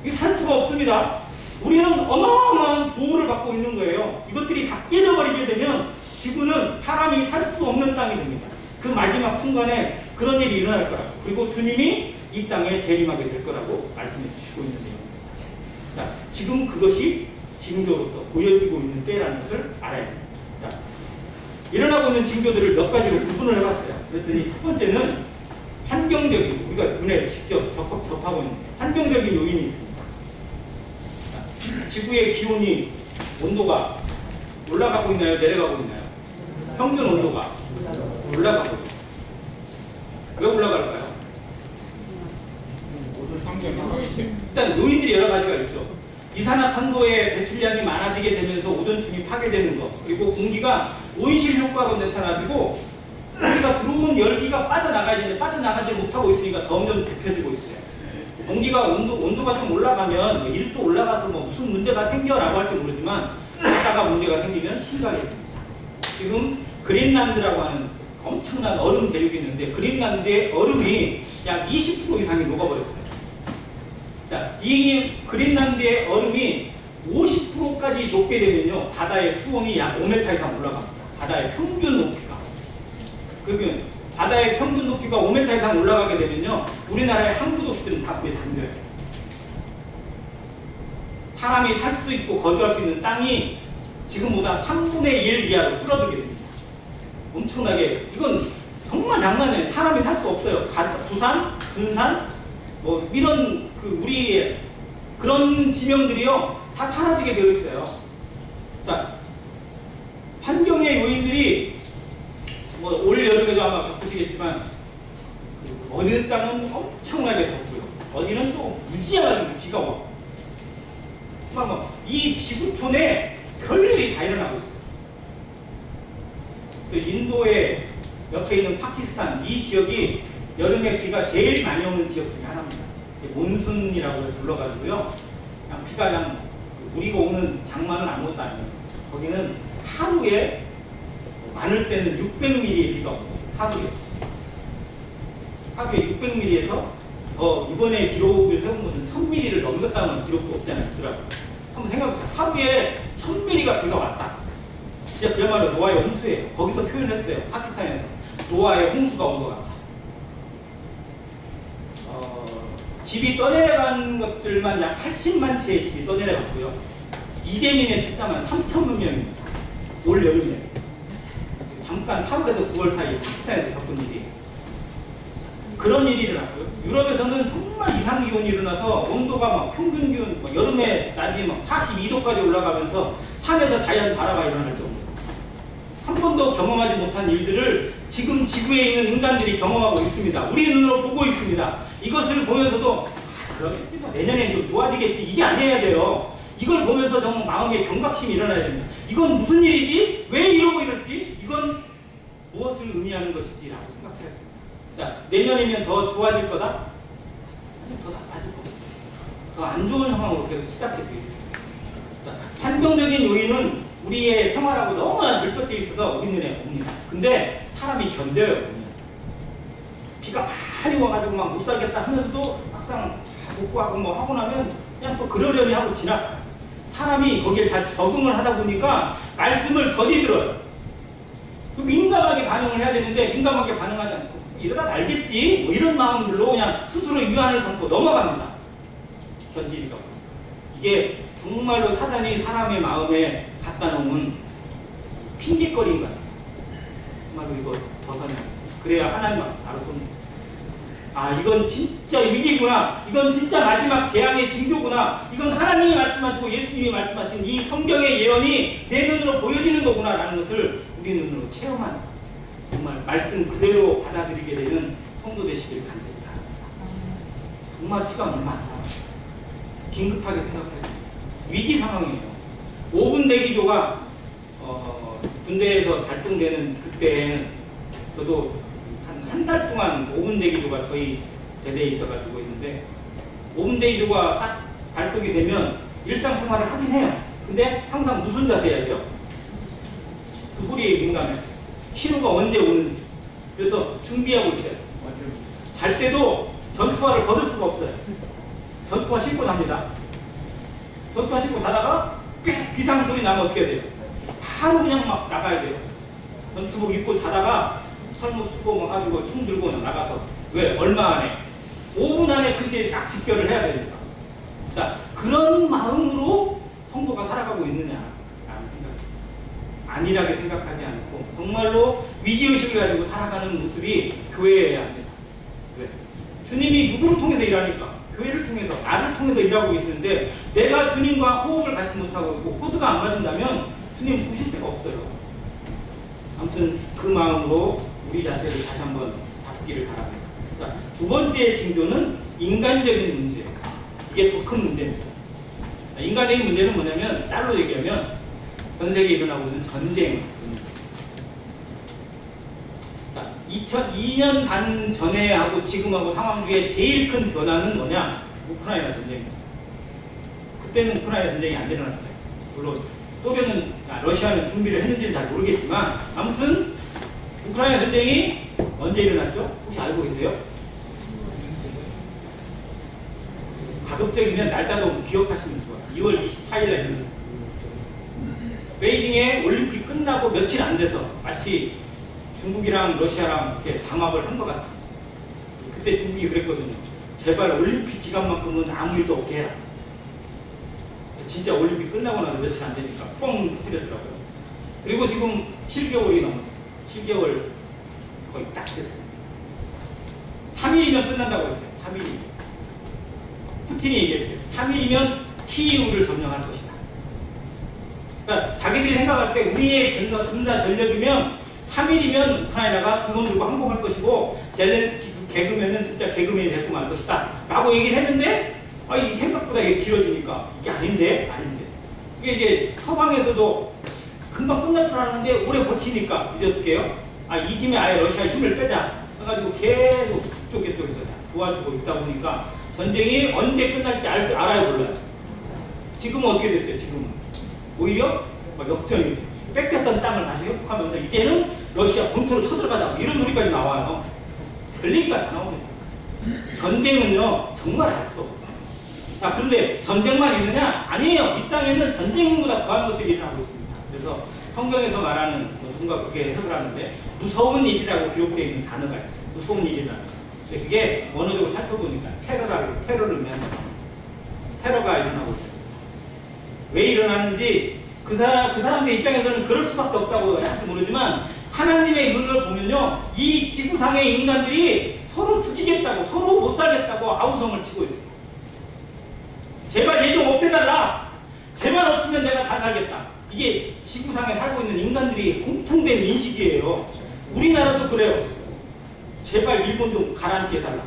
이게 살 수가 없습니다. 우리는 어마어마한 보호를 받고 있는 거예요. 이것들이 다 깨져버리게 되면 지구는 사람이 살 수 없는 땅이 됩니다. 그 마지막 순간에 그런 일이 일어날 거라고. 그리고 주님이 이 땅에 재림하게 될 거라고 말씀해 주시고 있는 내용입니다. 자, 지금 그것이 징조로서 보여지고 있는 때라는 것을 알아야 됩니다. 자, 일어나고 있는 징조들을 몇 가지로 구분을 해봤어요. 그랬더니 첫 번째는 환경적인, 우리가 눈에 직접 접하고 있는 환경적인 요인이 있습니다. 지구의 기온이 온도가 올라가고 있나요? 내려가고 있나요? 평균 온도가 올라가고 있어요. 왜 올라갈까요? 일단 요인들이 여러 가지가 있죠. 이산화탄소의 배출량이 많아지게 되면서 오존층이 파괴되는 것, 그리고 공기가 온실 효과로 나타나지고 공기가 들어온 열기가 빠져나가야 되는데 빠져나가지 못하고 있으니까 점점 데펴지고 있어요. 공기가 온도가 좀 올라가면 1도 올라가서 뭐 무슨 문제가 생겨라고 할지 모르지만 그러다가 문제가 생기면 심각해 됩니다. 지금 그린란드라고 하는 엄청난 얼음 대륙이 있는데 그린란드의 얼음이 약 20% 이상이 녹아버렸어요. 자, 이 그린란드의 얼음이 50%까지 이렇게까지 높게 되면요, 바다의 수온이 약 5m 이상 올라갑니다. 바다의 평균 높이가. 그러면 바다의 평균 높이가 5m 이상 올라가게 되면요, 우리나라의 항구 도시들은 다 그에 잠겨요. 사람이 살 수 있고 거주할 수 있는 땅이 지금보다 3분의 1 이하로 줄어들게 됩니다. 엄청나게. 이건 정말 장난이에요. 사람이 살 수 없어요. 부산, 군산, 뭐 이런 우리의 그런 지명들이요, 다 사라지게 되어 있어요. 자, 환경의 요인들이 뭐 올 여름에도 아마 겪으시겠지만 어느 땅은 엄청나게 덥고요, 어디는 또 무지하게 비가 와. 이 지구촌에 별일이 다 일어나고 있어요. 그 인도의 옆에 있는 파키스탄, 이 지역이 여름에 비가 제일 많이 오는 지역 중에 하나입니다. 몬순이라고 불러가지고요, 그냥 비가 그냥 우리가 오는 장마는 아무것도 아니에요. 거기는 하루에 많을 때는 600mm의 비가 오고, 하루에 600mm에서 이번에 기록을 세운 것은 1000mm를 넘겼다는 기록도 없잖아요. 한번 생각해보세요. 하루에 1000mm가 비가 왔다. 진짜 그야말로 노아의 홍수예요. 거기서 표현했어요. 파키스탄에서 노아의 홍수가 온 것 같다. 집이 떠내려간 것들만 약 80만 채의 집이 떠내려갔고요, 이재민의 숫자만 3,000만 명입니다. 올 여름에 잠깐 8월에서 9월 사이에 파키스탄에서 겪은 일이, 그런 일이 일어났고요. 유럽에서는 정말 이상기온이 일어나서 온도가 막 평균 기온, 여름에 낮이 막 42도까지 올라가면서 산에서 자연 발화가 일어날 정도. 한 번도 경험하지 못한 일들을 지금 지구에 있는 인간들이 경험하고 있습니다. 우리 눈으로 보고 있습니다. 이것을 보면서도 그러겠지, 내년엔 좀 좋아지겠지, 이게 아니어야 돼요. 이걸 보면서 정말 마음의 경각심이 일어나야 됩니다. 이건 무슨 일이지? 왜 이러고 이럴지? 이건 무엇을 의미하는 것이지? 라고 생각해야 됩니다. 자, 내년이면 더 좋아질 거다? 아니, 더 나빠질 거다. 더 안 좋은 상황으로 계속 치닫게 되어 있습니다. 자, 환경적인 요인은 우리의 생활하고 너무나 밀접되어 있어서 우리 눈에 옵니다. 근데 사람이 견뎌요. 비가 많이 와가지고 막 못 살겠다 하면서도 막상 못 구하고 뭐 하고 나면 그냥 또 그러려니 하고 지나가요. 사람이 거기에 잘 적응을 하다 보니까 말씀을 더디 들어요. 민감하게 반응을 해야 되는데 민감하게 반응하지 않고 이러다 알겠지, 뭐 이런 마음으로 그냥 스스로 위안을 삼고 넘어갑니다. 견디기가. 이게 정말로 사단이 사람의 마음에 갖다 놓은 핑계거리인 것 같아요. 정말로 이거 벗어나야 돼요. 그래야 하나님 알아봅니다. 아, 이건 진짜 위기구나, 이건 진짜 마지막 재앙의 징조구나, 이건 하나님이 말씀하시고 예수님이 말씀하신 이 성경의 예언이 내 눈으로 보여지는 거구나 라는 것을 우리 눈으로 체험하는, 정말 말씀 그대로 받아들이게 되는 성도 되시길 간절히 바랍니다. 정말 시간 얼마 안 남았어요. 긴급하게 생각해야 됩니다. 위기 상황이에요. 5분 대기조가 군대에서 발동되는 그때는 저도 한 달 동안 5분 대기조가 저희 대대에 있어가지고 있는데, 5분 대기조가 딱 발동이 되면 일상생활을 하긴 해요. 근데 항상 무슨 자세 해야 돼요? 그 소리에 민감해. 신호가 언제 오는지. 그래서 준비하고 있어요. 잘 때도 전투화를 벗을 수가 없어요. 전투화 신고 잡니다. 전투화 신고 자다가 비상 소리 나면 어떻게 돼요? 바로 그냥 막 나가야 돼요. 전투복 입고 자다가 설모 쓰고 뭐 가지고 총 들고 나가서. 왜? 얼마 안에? 5분 안에 그게 딱 집결을 해야 되니까. 자, 그런 마음으로 성도가 살아가고 있느냐라는 생각. 안일하게 생각하지 않고 정말로 위기의식을 가지고 살아가는 모습이 교회여야 합니다. 왜? 주님이 누구를 통해서 일하니까? 교회를 통해서, 나를 통해서 일하고 계시는데 내가 주님과 호흡을 갖지 못하고 있고 코드가 안 맞는다면 주님 보실 데가 없어요. 아무튼 그 마음으로 우리 자세를 다시 한번 잡기를 바랍니다. 자, 두 번째 징조는 인간적인 문제예요. 이게 더 큰 문제입니다. 인간적인 문제는 뭐냐면, 딸로 얘기하면 전 세계에 일어나고 있는 전쟁. 자, 2002년 반 전에 하고 지금하고 상황 중에 제일 큰 변화는 뭐냐? 우크라이나 전쟁입니다. 그때는 우크라이나 전쟁이 안 일어났어요. 물론 소련은, 러시아는 준비를 했는지는 잘 모르겠지만 아무튼 우크라이나 전쟁이 언제 일어났죠? 혹시 알고 계세요? 가급적이면 날짜도 기억하시면 좋아요. 2월 24일에 일어났어요. 베이징에 올림픽 끝나고 며칠 안 돼서 마치 중국이랑 러시아랑 이렇게 담합을 한 것 같아. 그때 중국이 그랬거든요. 제발 올림픽 기간만큼은 아무 일도 없게 해라. 진짜 올림픽 끝나고 나서 며칠 안 되니까 뻥 터뜨렸더라고요. 그리고 지금 7개월이 넘었어요. 7개월 거의 딱 됐어요. 3일이면 끝난다고 했어요. 3일이면. 푸틴이 얘기했어요. 3일이면 키이우를 점령할 것이다. 그러니까 자기들이 생각할 때 우리의 군사 전력이면 3일이면 우크라이나가 두 손 들고 항복할 것이고 젤렌스키 개그맨은 진짜 개그맨이 됐고 말 것이다 라고 얘기를 했는데 이 생각보다 이게 길어지니까 이게 아닌데 이게 이제 서방에서도 금방 끝날 줄 알았는데 오래 버티니까 이제 어떻게 해요? 이 김에 아예 러시아 힘을 빼자 해가지고 계속 쪽에서 도와주고 있다 보니까 전쟁이 언제 끝날지 알아요 몰라요? 지금은 어떻게 됐어요? 지금은 오히려 역전이 뺏겼던 땅을 다시 회복하면서 이때는 러시아 본토로 쳐들어가자 이런 소리까지 나와요. 그러니까 다 나옵니다. 전쟁은요 정말 알 수 없어요. 자, 그런데 전쟁만 있느냐? 아니에요. 이 땅에는 전쟁보다 더한 것들이 일어나고 있습니다. 그래서 성경에서 말하는 누군가 그게 해석을 하는데 무서운 일이라고 기록되어 있는 단어가 있어요. 무서운 일이라는 거. 그게 원어적으로 살펴보니까 테러를 의미한다. 테러가 일어나고 있어요. 왜 일어나는지 그 사람들 입장에서는 그럴 수밖에 없다고 할지 모르지만 하나님의 눈을 보면요 이 지구상의 인간들이 서로 죽이겠다고 서로 못 살겠다고 아우성을 치고 있어요. 제발 얘 좀 없애달라. 쟤만 없으면 내가 다 살겠다. 이게 지구상에 살고 있는 인간들이 공통된 인식이에요. 우리나라도 그래요. 제발 일본 좀 가라앉게 해달라.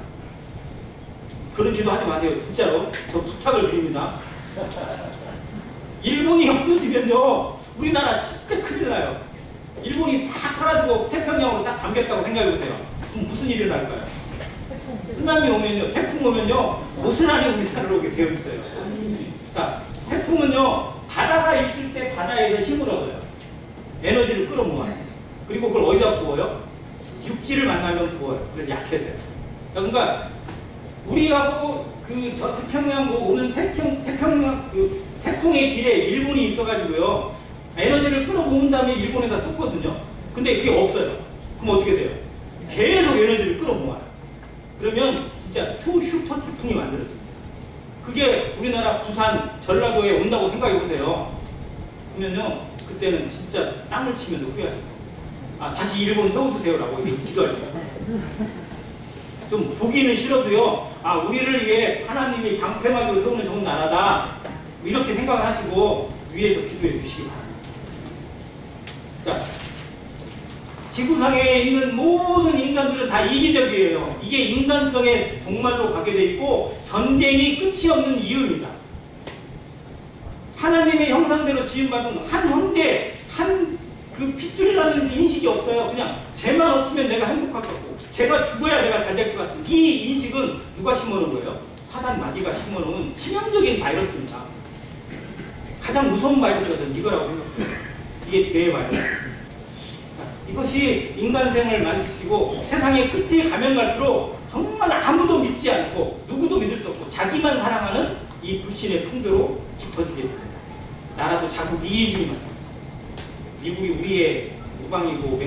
그런 기도 하지 마세요. 진짜로 저 부탁을 드립니다. 일본이 없어지면요 우리나라 진짜 큰일 나요. 일본이 싹 사라지고 태평양으로 싹 잠겼다고 생각해보세요. 그럼 무슨 일이 날까요? 쓰나미 오면요, 태풍 오면요 고스란히 우리나라로 오게 되어 있어요. 자, 태풍은요 바다가 있을 때 바다에서 힘을 얻어요. 에너지를 끌어모아요. 그리고 그걸 어디다 부어요? 육지를 만나면 부어요. 그래서 약해져요. 자, 그러니까 우리하고 저 태평양 오는 태평양 태풍의 길에 일본이 있어가지고요 에너지를 끌어모은 다음에 일본에다 쏟거든요. 근데 그게 없어요. 그럼 어떻게 돼요? 계속 에너지를 끌어모아요. 그러면 진짜 초슈퍼 태풍이 만들어집니다. 그게 우리나라 부산, 전라도에 온다고 생각해보세요. 그러면요 그때는 진짜 땅을 치면서 후회하실 거예요. 다시 일본 세워주세요라고 기도할 수 있어요. 좀 보기는 싫어도요 우리를 위해 하나님이 방패막이로 세우는 좋은 나라다 이렇게 생각을 하시고 위에서 기도해 주시기 바랍니다. 자, 지구상에 있는 모든 인간들은 다 이기적이에요. 이게 인간성의 종말로 가게 돼 있고 전쟁이 끝이 없는 이유입니다. 하나님의 형상대로 지음받은 한 형제, 한 그 핏줄이라는 인식이 없어요. 그냥 쟤만 없으면 내가 행복할 것 같고 제가 죽어야 내가 잘 될 것 같은 이 인식은 누가 심어놓은 거예요? 사단 마귀가 심어놓은 치명적인 바이러스입니다. 가장 무서운 바이러스가 저는 이거라고 생각해요. 이게 죄의 바이러스. 이것이 인간생을 만지시고 세상의 끝에 가면 갈수록 정말 아무도 믿지 않고 누구도 믿을 수 없고 자기만 사랑하는 이 불신의 풍조로 깊어지게 됩니다. 나라도 자국 이기주의만. 미국이 우리의 우방이고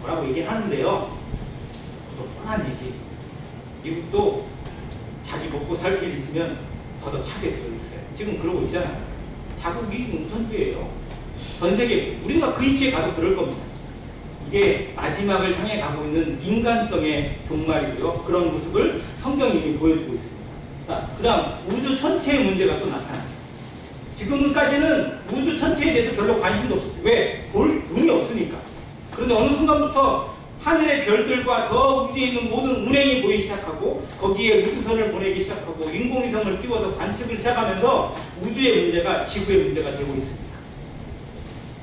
뭐라고 얘기를 하는데요. 또 뻔한 얘기. 미국도 자기 먹고 살 길 있으면 더 차게 되어 있어요. 지금 그러고 있잖아요. 자국이 우선주의예요. 전 세계 우리가 그 위치에 가도 그럴 겁니다. 이게 마지막을 향해 가고 있는 인간성의 종말이고요. 그런 모습을 성경이 이미 보여주고 있습니다. 자, 그 다음 우주 전체의 문제가 또 나타납니다. 지금까지는 우주 전체에 대해서 별로 관심도 없었어요. 왜? 볼 눈이 없으니까. 그런데 어느 순간부터 하늘의 별들과 저 우주에 있는 모든 운행이 보이기 시작하고 거기에 우주선을 보내기 시작하고 인공위성을 띄워서 관측을 시작하면서 우주의 문제가 지구의 문제가 되고 있습니다.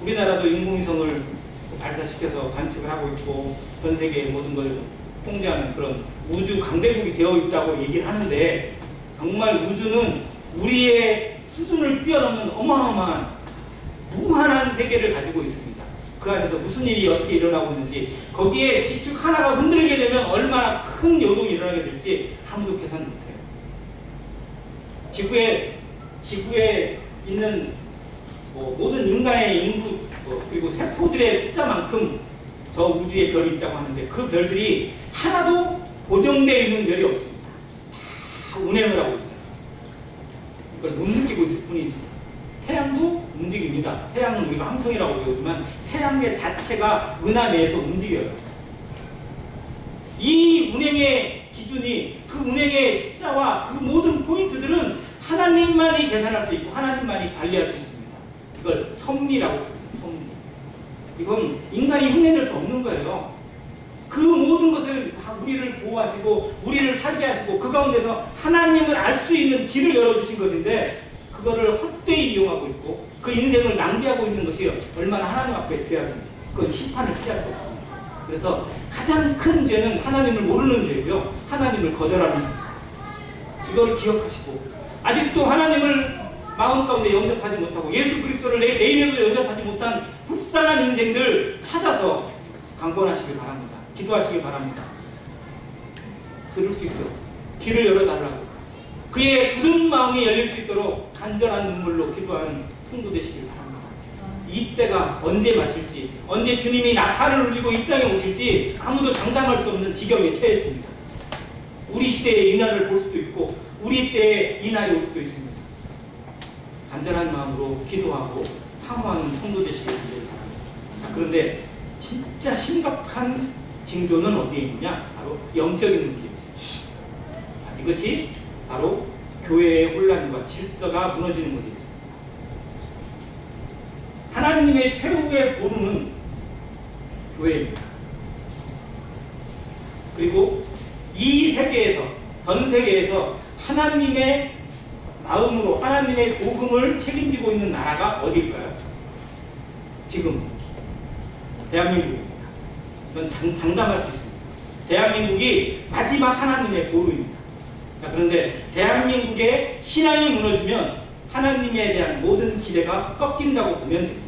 우리나라도 인공위성을 발사시켜서 관측을 하고 있고 전 세계의 모든 걸 통제하는 그런 우주 강대국이 되어 있다고 얘기를 하는데 정말 우주는 우리의 수준을 뛰어넘는 어마어마한 무한한 세계를 가지고 있습니다. 그 안에서 무슨 일이 어떻게 일어나고 있는지 거기에 지축 하나가 흔들리게 되면 얼마나 큰 요동이 일어나게 될지 아무도 계산 못해요. 지구에 있는 모든 인간의 인구 그리고 세포들의 숫자만큼 저 우주에 별이 있다고 하는데 그 별들이 하나도 고정되어 있는 별이 없습니다. 다 운행을 하고 있어요. 이걸 못 느끼고 있을 뿐이지. 태양도 움직입니다. 태양은 우리가 항성이라고 배우지만 태양의 자체가 은하 내에서 움직여요. 이 운행의 기준이 그 운행의 숫자와 그 모든 포인트들은 하나님만이 계산할 수 있고 하나님만이 관리할 수 있습니다. 이걸 섭리라고 합니다. 섭리. 이건 인간이 흉내낼 수 없는 거예요. 그 모든 것을 우리를 보호하시고 우리를 살게 하시고 그 가운데서 하나님을 알 수 있는 길을 열어주신 것인데 그거를 헛되이 이용하고 있고 그 인생을 낭비하고 있는 것이 얼마나 하나님 앞에 죄악인지 그건 심판을 피할 수 없습니다. 그래서 가장 큰 죄는 하나님을 모르는 죄고요. 하나님을 거절하는 죄. 이걸 기억하시고 아직도 하나님을 마음 가운데 영접하지 못하고 예수 그리스도를 내 개인에도 영접하지 못한 불쌍한 인생들 찾아서 강권하시길 바랍니다. 기도하시길 바랍니다. 들을 수 있도록 길을 열어달라고 그의 굳은 마음이 열릴 수 있도록 간절한 눈물로 기도하는 성도 되시길 바랍니다. 이 때가 언제 마칠지 언제 주님이 나팔을 울리고 이 땅에 오실지 아무도 장담할 수 없는 지경에 처했습니다. 우리 시대의 이날을 볼 수도 있고 우리 때에 이날이 올 수도 있습니다. 간절한 마음으로 기도하고 사모하는 성도 되시길 바랍니다. 그런데 진짜 심각한 징조는 어디에 있느냐? 바로 영적인 문제에 있습니다. 이것이 바로 교회의 혼란과 질서가 무너지는 것에 있습니다. 하나님의 최후의 보루는 교회입니다. 그리고 이 세계에서 전 세계에서 하나님의 마음으로 하나님의 복음을 책임지고 있는 나라가 어디일까요? 지금 대한민국입니다. 이건 장담할 수 있습니다. 대한민국이 마지막 하나님의 보루입니다. 그런데 대한민국의 신앙이 무너지면 하나님에 대한 모든 기대가 꺾인다고 보면 됩니다.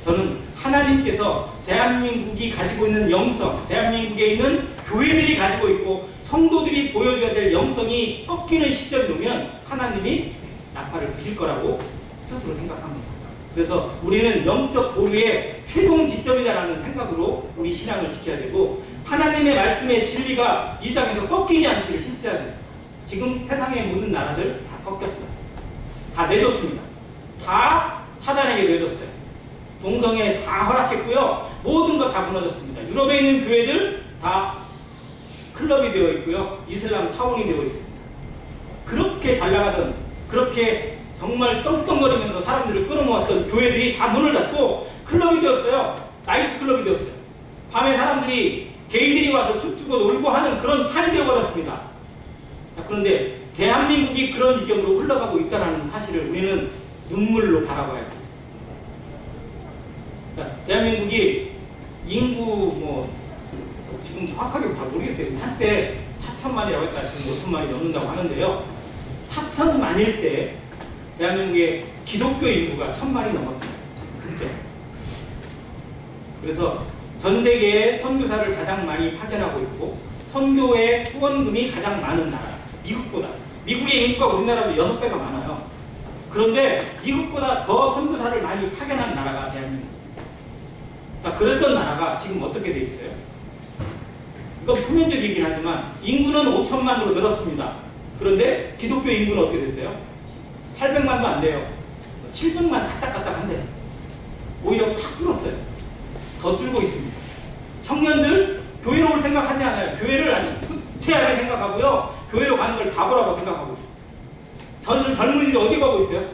저는 하나님께서 대한민국이 가지고 있는 영성, 대한민국에 있는 교회들이 가지고 있고 성도들이 보여줘야 될 영성이 꺾이는 시점이 오면 하나님이 나팔을 부실 거라고 스스로 생각합니다. 그래서 우리는 영적 보루의 최종 지점이다라는 생각으로 우리 신앙을 지켜야 되고 하나님의 말씀의 진리가 이 땅에서 꺾이지 않기를 힘써야 됩니다. 지금 세상의 모든 나라들 다 꺾였어요. 다 내줬습니다. 다 사단에게 내줬어요. 동성애 다 허락했고요. 모든 것 다 무너졌습니다. 유럽에 있는 교회들 다 클럽이 되어 있고요. 이슬람 사원이 되어 있습니다. 그렇게 잘 나가던 그렇게 정말 떵떵거리면서 사람들을 끌어모았던 교회들이 다 문을 닫고 클럽이 되었어요. 나이트 클럽이 되었어요. 밤에 사람들이 게이들이 와서 춤추고 놀고 하는 그런 판이 되어버렸습니다. 그런데 대한민국이 그런 지경으로 흘러가고 있다는 사실을 우리는 눈물로 바라봐야 됩니다. 대한민국이 인구 지금 정확하게 잘 모르겠어요. 한때 4천만이라고 했다가 지금 5천만이 넘는다고 하는데요. 4천만일 때 대한민국의 기독교 인구가 1,000만이 넘었어요. 그때. 그래서 전 세계에 선교사를 가장 많이 파견하고 있고 선교의 후원금이 가장 많은 나라. 미국보다. 미국의 인구가 우리나라보다 6배가 많아요. 그런데 미국보다 더 선교사를 많이 파견한 나라가 대한민국. 자, 그랬던 나라가 지금 어떻게 돼 있어요? 이건 표면적이긴 하지만 인구는 5천만으로 늘었습니다. 그런데 기독교 인구는 어떻게 됐어요? 800만도 안 돼요. 700만 까딱까딱한데 오히려 팍 줄었어요. 더 줄고 있습니다. 청년들 교회로 올 생각하지 않아요. 교회를 아주 후퇴하게 생각하고요. 교회로 가는 걸 바보라고 생각하고 있어요. 젊은이들이 어디 가고 있어요?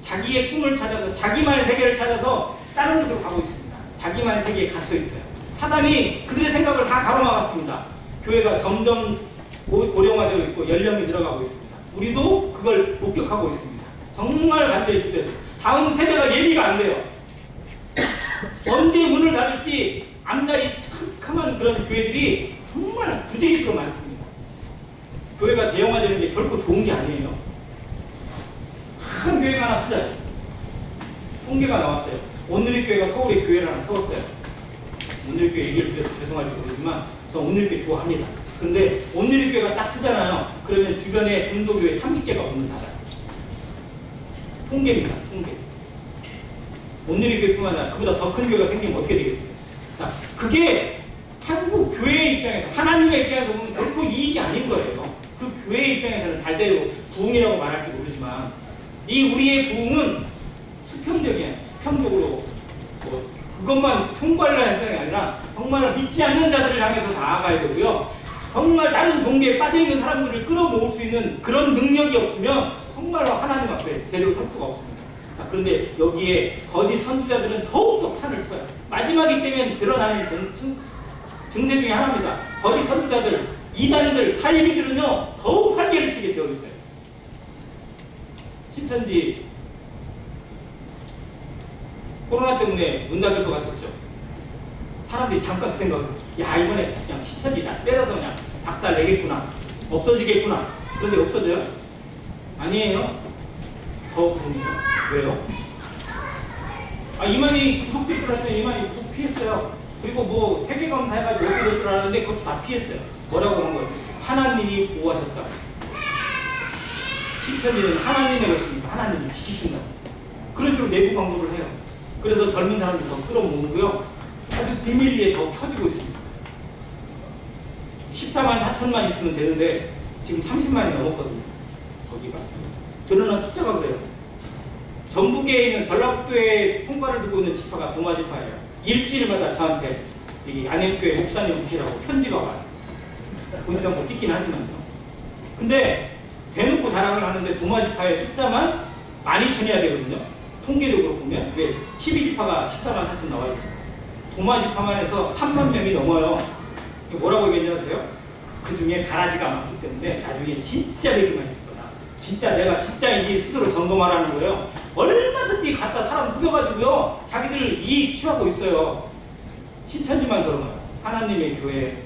자기의 꿈을 찾아서 자기만의 세계를 찾아서 다른 곳으로 가고 있습니다. 자기만의 세계에 갇혀 있어요. 사단이 그들의 생각을 다 가로막았습니다. 교회가 점점 고령화되고 있고 연령이 들어가고 있습니다. 우리도 그걸 목격하고 있습니다. 정말 간절히 기도해요. 다음 세대가 예비가 안 돼요. 언제 문을 닫을지 앞날이 캄캄한 그런 교회들이 정말 부재기수로 많습니다. 교회가 대형화되는 게 결코 좋은 게 아니에요. 큰 교회가 하나 쓰자요. 통계가 나왔어요. 온누리교회가 서울에 교회를 하나 세웠어요. 온누리교회 얘기를 드려서 죄송할지 모르지만 저 온누리교회 좋아합니다. 근데 온누리교회가 딱 쓰잖아요. 그러면 주변에 분도교회 30개가 문을 닫아요. 통계입니다. 통계. 온누리 교회뿐만 아니라 그보다 더 큰 교회가 생기면 어떻게 되겠어요? 자, 그게 한국 교회의 입장에서, 하나님의 입장에서 보면 결코 이익이 아닌 거예요. 그 교회의 입장에서는 잘대로 부흥이라고 말할지 모르지만, 이 우리의 부흥은 수평적이에요. 수평적으로 뭐 그것만 총괄하는 현상이 아니라 정말 믿지 않는 자들을 향해서 나아가야 되고요. 정말 다른 종교에 빠져있는 사람들을 끌어모을 수 있는 그런 능력이 없으면 정말로 하나님 앞에 제대로 설 수가 없습니다. 자, 그런데 여기에 거짓 선지자들은 더욱더 판을 쳐요. 마지막이 때문에 드러나는 증세 중에 하나입니다. 거짓 선지자들, 이단들, 사이비들은요 더욱 활개를 치게 되어 있어요. 신천지 코로나 때문에 문 닫을 것 같았죠. 사람들이 잠깐 생각을, 야 이번에 그냥 신천지 다 때려서 그냥 박살 내겠구나, 없어지겠구나. 그런데 없어져요? 아니에요. 더 그럽니다. 왜요? 이만희 구속 됐더니 이만희 구속 피했어요. 그리고 뭐 회계검사 해가지고 어떻게 될 줄 알았는데 그것도 다 피했어요. 뭐라고 한 거예요? 하나님이 보호하셨다. 신천지는 하나님의 것입니다. 하나님이 지키신다. 그런 식으로 내부 광고를 해요. 그래서 젊은 사람들 더 끌어모으고요. 아주 비밀리에 더 켜지고 있습니다. 14만 4천만 있으면 되는데 지금 30만이 넘었거든요. 거기가. 드러난 숫자가 그래요. 전북에 있는 전라북도에 총괄을 두고 있는 지파가 도마지파예요. 일주일마다 저한테 이 안엠교회 목사님 오시라고 편지가 와요. 본인은 뭐 찍긴 하지만요. 근데 대놓고 자랑을 하는데 도마지파의 숫자만 12,000이어야 되거든요. 통계적으로 보면 왜 12지파가 14만 4천 나와요. 도마지파만 해서 3만 명이 넘어요. 뭐라고 얘기하세요? 그 중에 가라지가 많기 때문에 나중에 진짜 얘기만 있을 거다. 진짜 내가 진짜인지 스스로 점검하라는 거예요. 얼마든지 갖다 사람 속여가지고요 자기들 이익 취하고 있어요. 신천지만 그런가요? 하나님의 교회,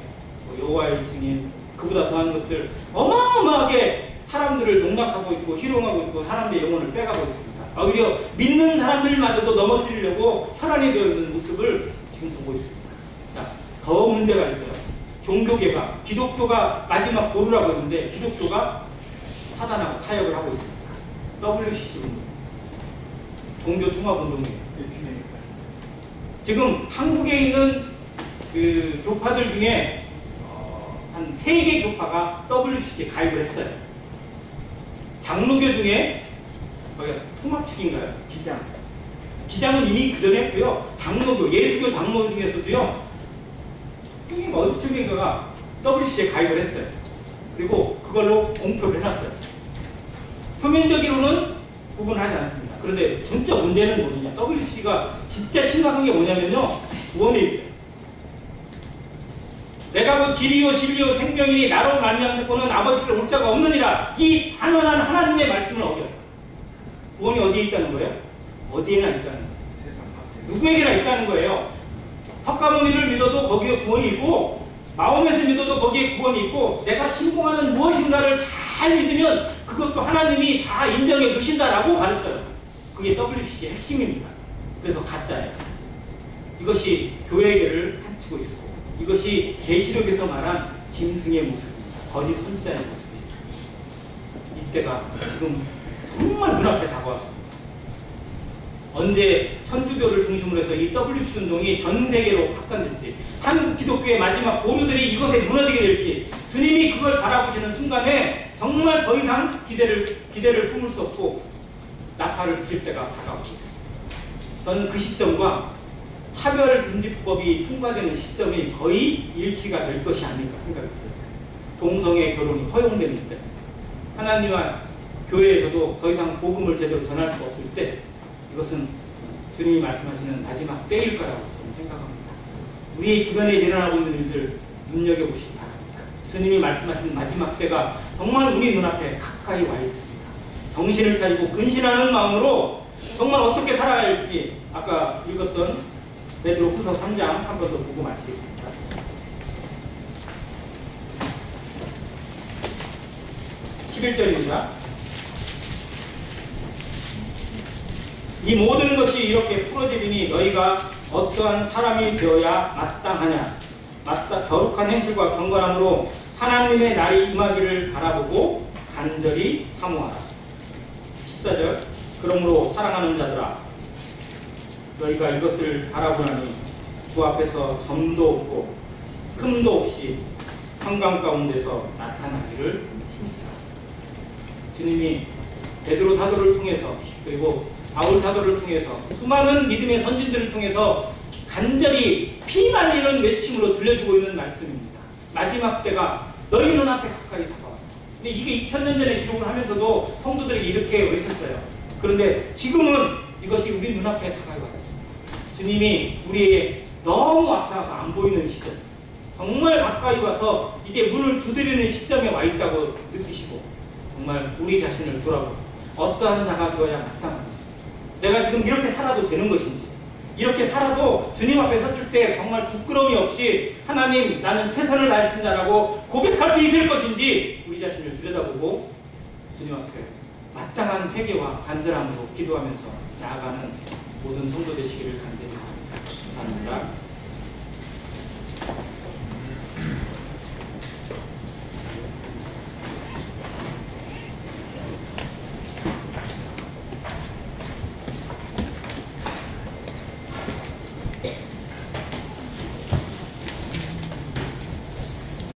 여호와의 증인, 그보다 더한 것들 어마어마하게 사람들을 농락하고 있고 희롱하고 있고 사람들의 영혼을 빼가고 있습니다. 오히려 믿는 사람들마저도 넘어뜨리려고 혈안이 되어 있는 모습을 지금 보고 있습니다. 자, 더 문제가 있어요. 종교개혁, 기독교가 마지막 보루라고 했는데 기독교가 사단하고 타협을 하고 있습니다. WCC 운동, 종교통합운동이에요. 지금 한국에 있는 그 교파들 중에 한 3개 교파가 WCC에 가입을 했어요. 장로교 중에 통합 측인가요? 기장은 이미 그 전에 했고요. 장로교, 예수교 장로 중에서도요. 어디 쪽인가가 WCC에 가입을 했어요. 그리고 그걸로 공표를 해놨어요. 표면적으로는 구분하지 않습니다. 그런데 진짜 문제는 뭐냐? WCC가 진짜 심각한 게 뭐냐면요. 구원에 있어요. 내가 그 길이요 진리요 생명이니 나로 말미암고는 아버지께로 올 자가 없느니라. 이 단언한 하나님의 말씀을 어겨요. 구원이 어디에 있다는 거예요? 어디에나 있다는 거예요. 누구에게나 있다는 거예요. 석가모니를 믿어도 거기에 구원이 있고 마호멧을 믿어도 거기에 구원이 있고 내가 신봉하는 무엇인가를 잘 믿으면 그것도 하나님이 다 인정해 주신다라고 가르쳐요. 그게 WCC의 핵심입니다. 그래서 가짜예요. 이것이 교회계를 한치고 있고 이것이 계시록에서 말한 짐승의 모습입니다. 거짓 선지자의 모습입니다. 이때가 지금 정말 눈앞에 다가왔습니다. 언제 천주교를 중심으로 해서 이 WCC 운동이 전 세계로 확산될지, 한국 기독교의 마지막 보류들이 이것에 무너지게 될지, 주님이 그걸 바라보시는 순간에 정말 더 이상 기대를 품을 수 없고 나팔을 부질 때가 다가오고 있습니다. 저는 그 시점과 차별금지법이 통과되는 시점이 거의 일치가 될 것이 아닌가 생각이 들어요. 동성애 결혼이 허용되는 때, 하나님과 교회에서도 더 이상 복음을 제대로 전할 수 없을 때, 이것은 주님이 말씀하시는 마지막 때일 거라고 저는 생각합니다. 우리 주변에 일어나고 있는 일들 눈여겨보시기 바랍니다. 주님이 말씀하시는 마지막 때가 정말 우리 눈앞에 가까이 와 있습니다. 정신을 차리고 근신하는 마음으로 정말 어떻게 살아가야 할지 아까 읽었던 베드로후서 3장 한 번 더 보고 마치겠습니다. 11절입니다. 이 모든 것이 이렇게 풀어지리니 너희가 어떠한 사람이 되어야 마땅하냐. 거룩한 행실과 경건함으로 하나님의 날이 임하기를 바라보고 간절히 사모하라. 14절. 그러므로 사랑하는 자들아, 너희가 이것을 바라보나니 주 앞에서 점도 없고 흠도 없이 한강 가운데서 나타나기를 힘쓰라. 주님이 베드로 사도를 통해서 그리고 바울 사도를 통해서 수많은 믿음의 선진들을 통해서 간절히 피만 이런 외침으로 들려주고 있는 말씀입니다. 마지막 때가 너희 눈앞에 가까이 다가왔다. 근데 이게 2000년 전에 기록을 하면서도 성도들에게 이렇게 외쳤어요. 그런데 지금은 이것이 우리 눈앞에 다가이 왔습니다. 주님이 우리에게 너무 앞에 와서 안 보이는 시점, 정말 가까이 와서 이제 문을 두드리는 시점에 와 있다고 느끼시고 정말 우리 자신을 돌아보고 어떠한 자가 되어야 마땅한지, 내가 지금 이렇게 살아도 되는 것인지, 이렇게 살아도 주님 앞에 섰을 때 정말 부끄러움이 없이 하나님 나는 최선을 다했습니다라고 고백할 수 있을 것인지 우리 자신을 들여다보고 주님 앞에 마땅한 회개와 간절함으로 기도하면서 나아가는 모든 성도 되시기를 간절히 바랍니다. 감사합니다.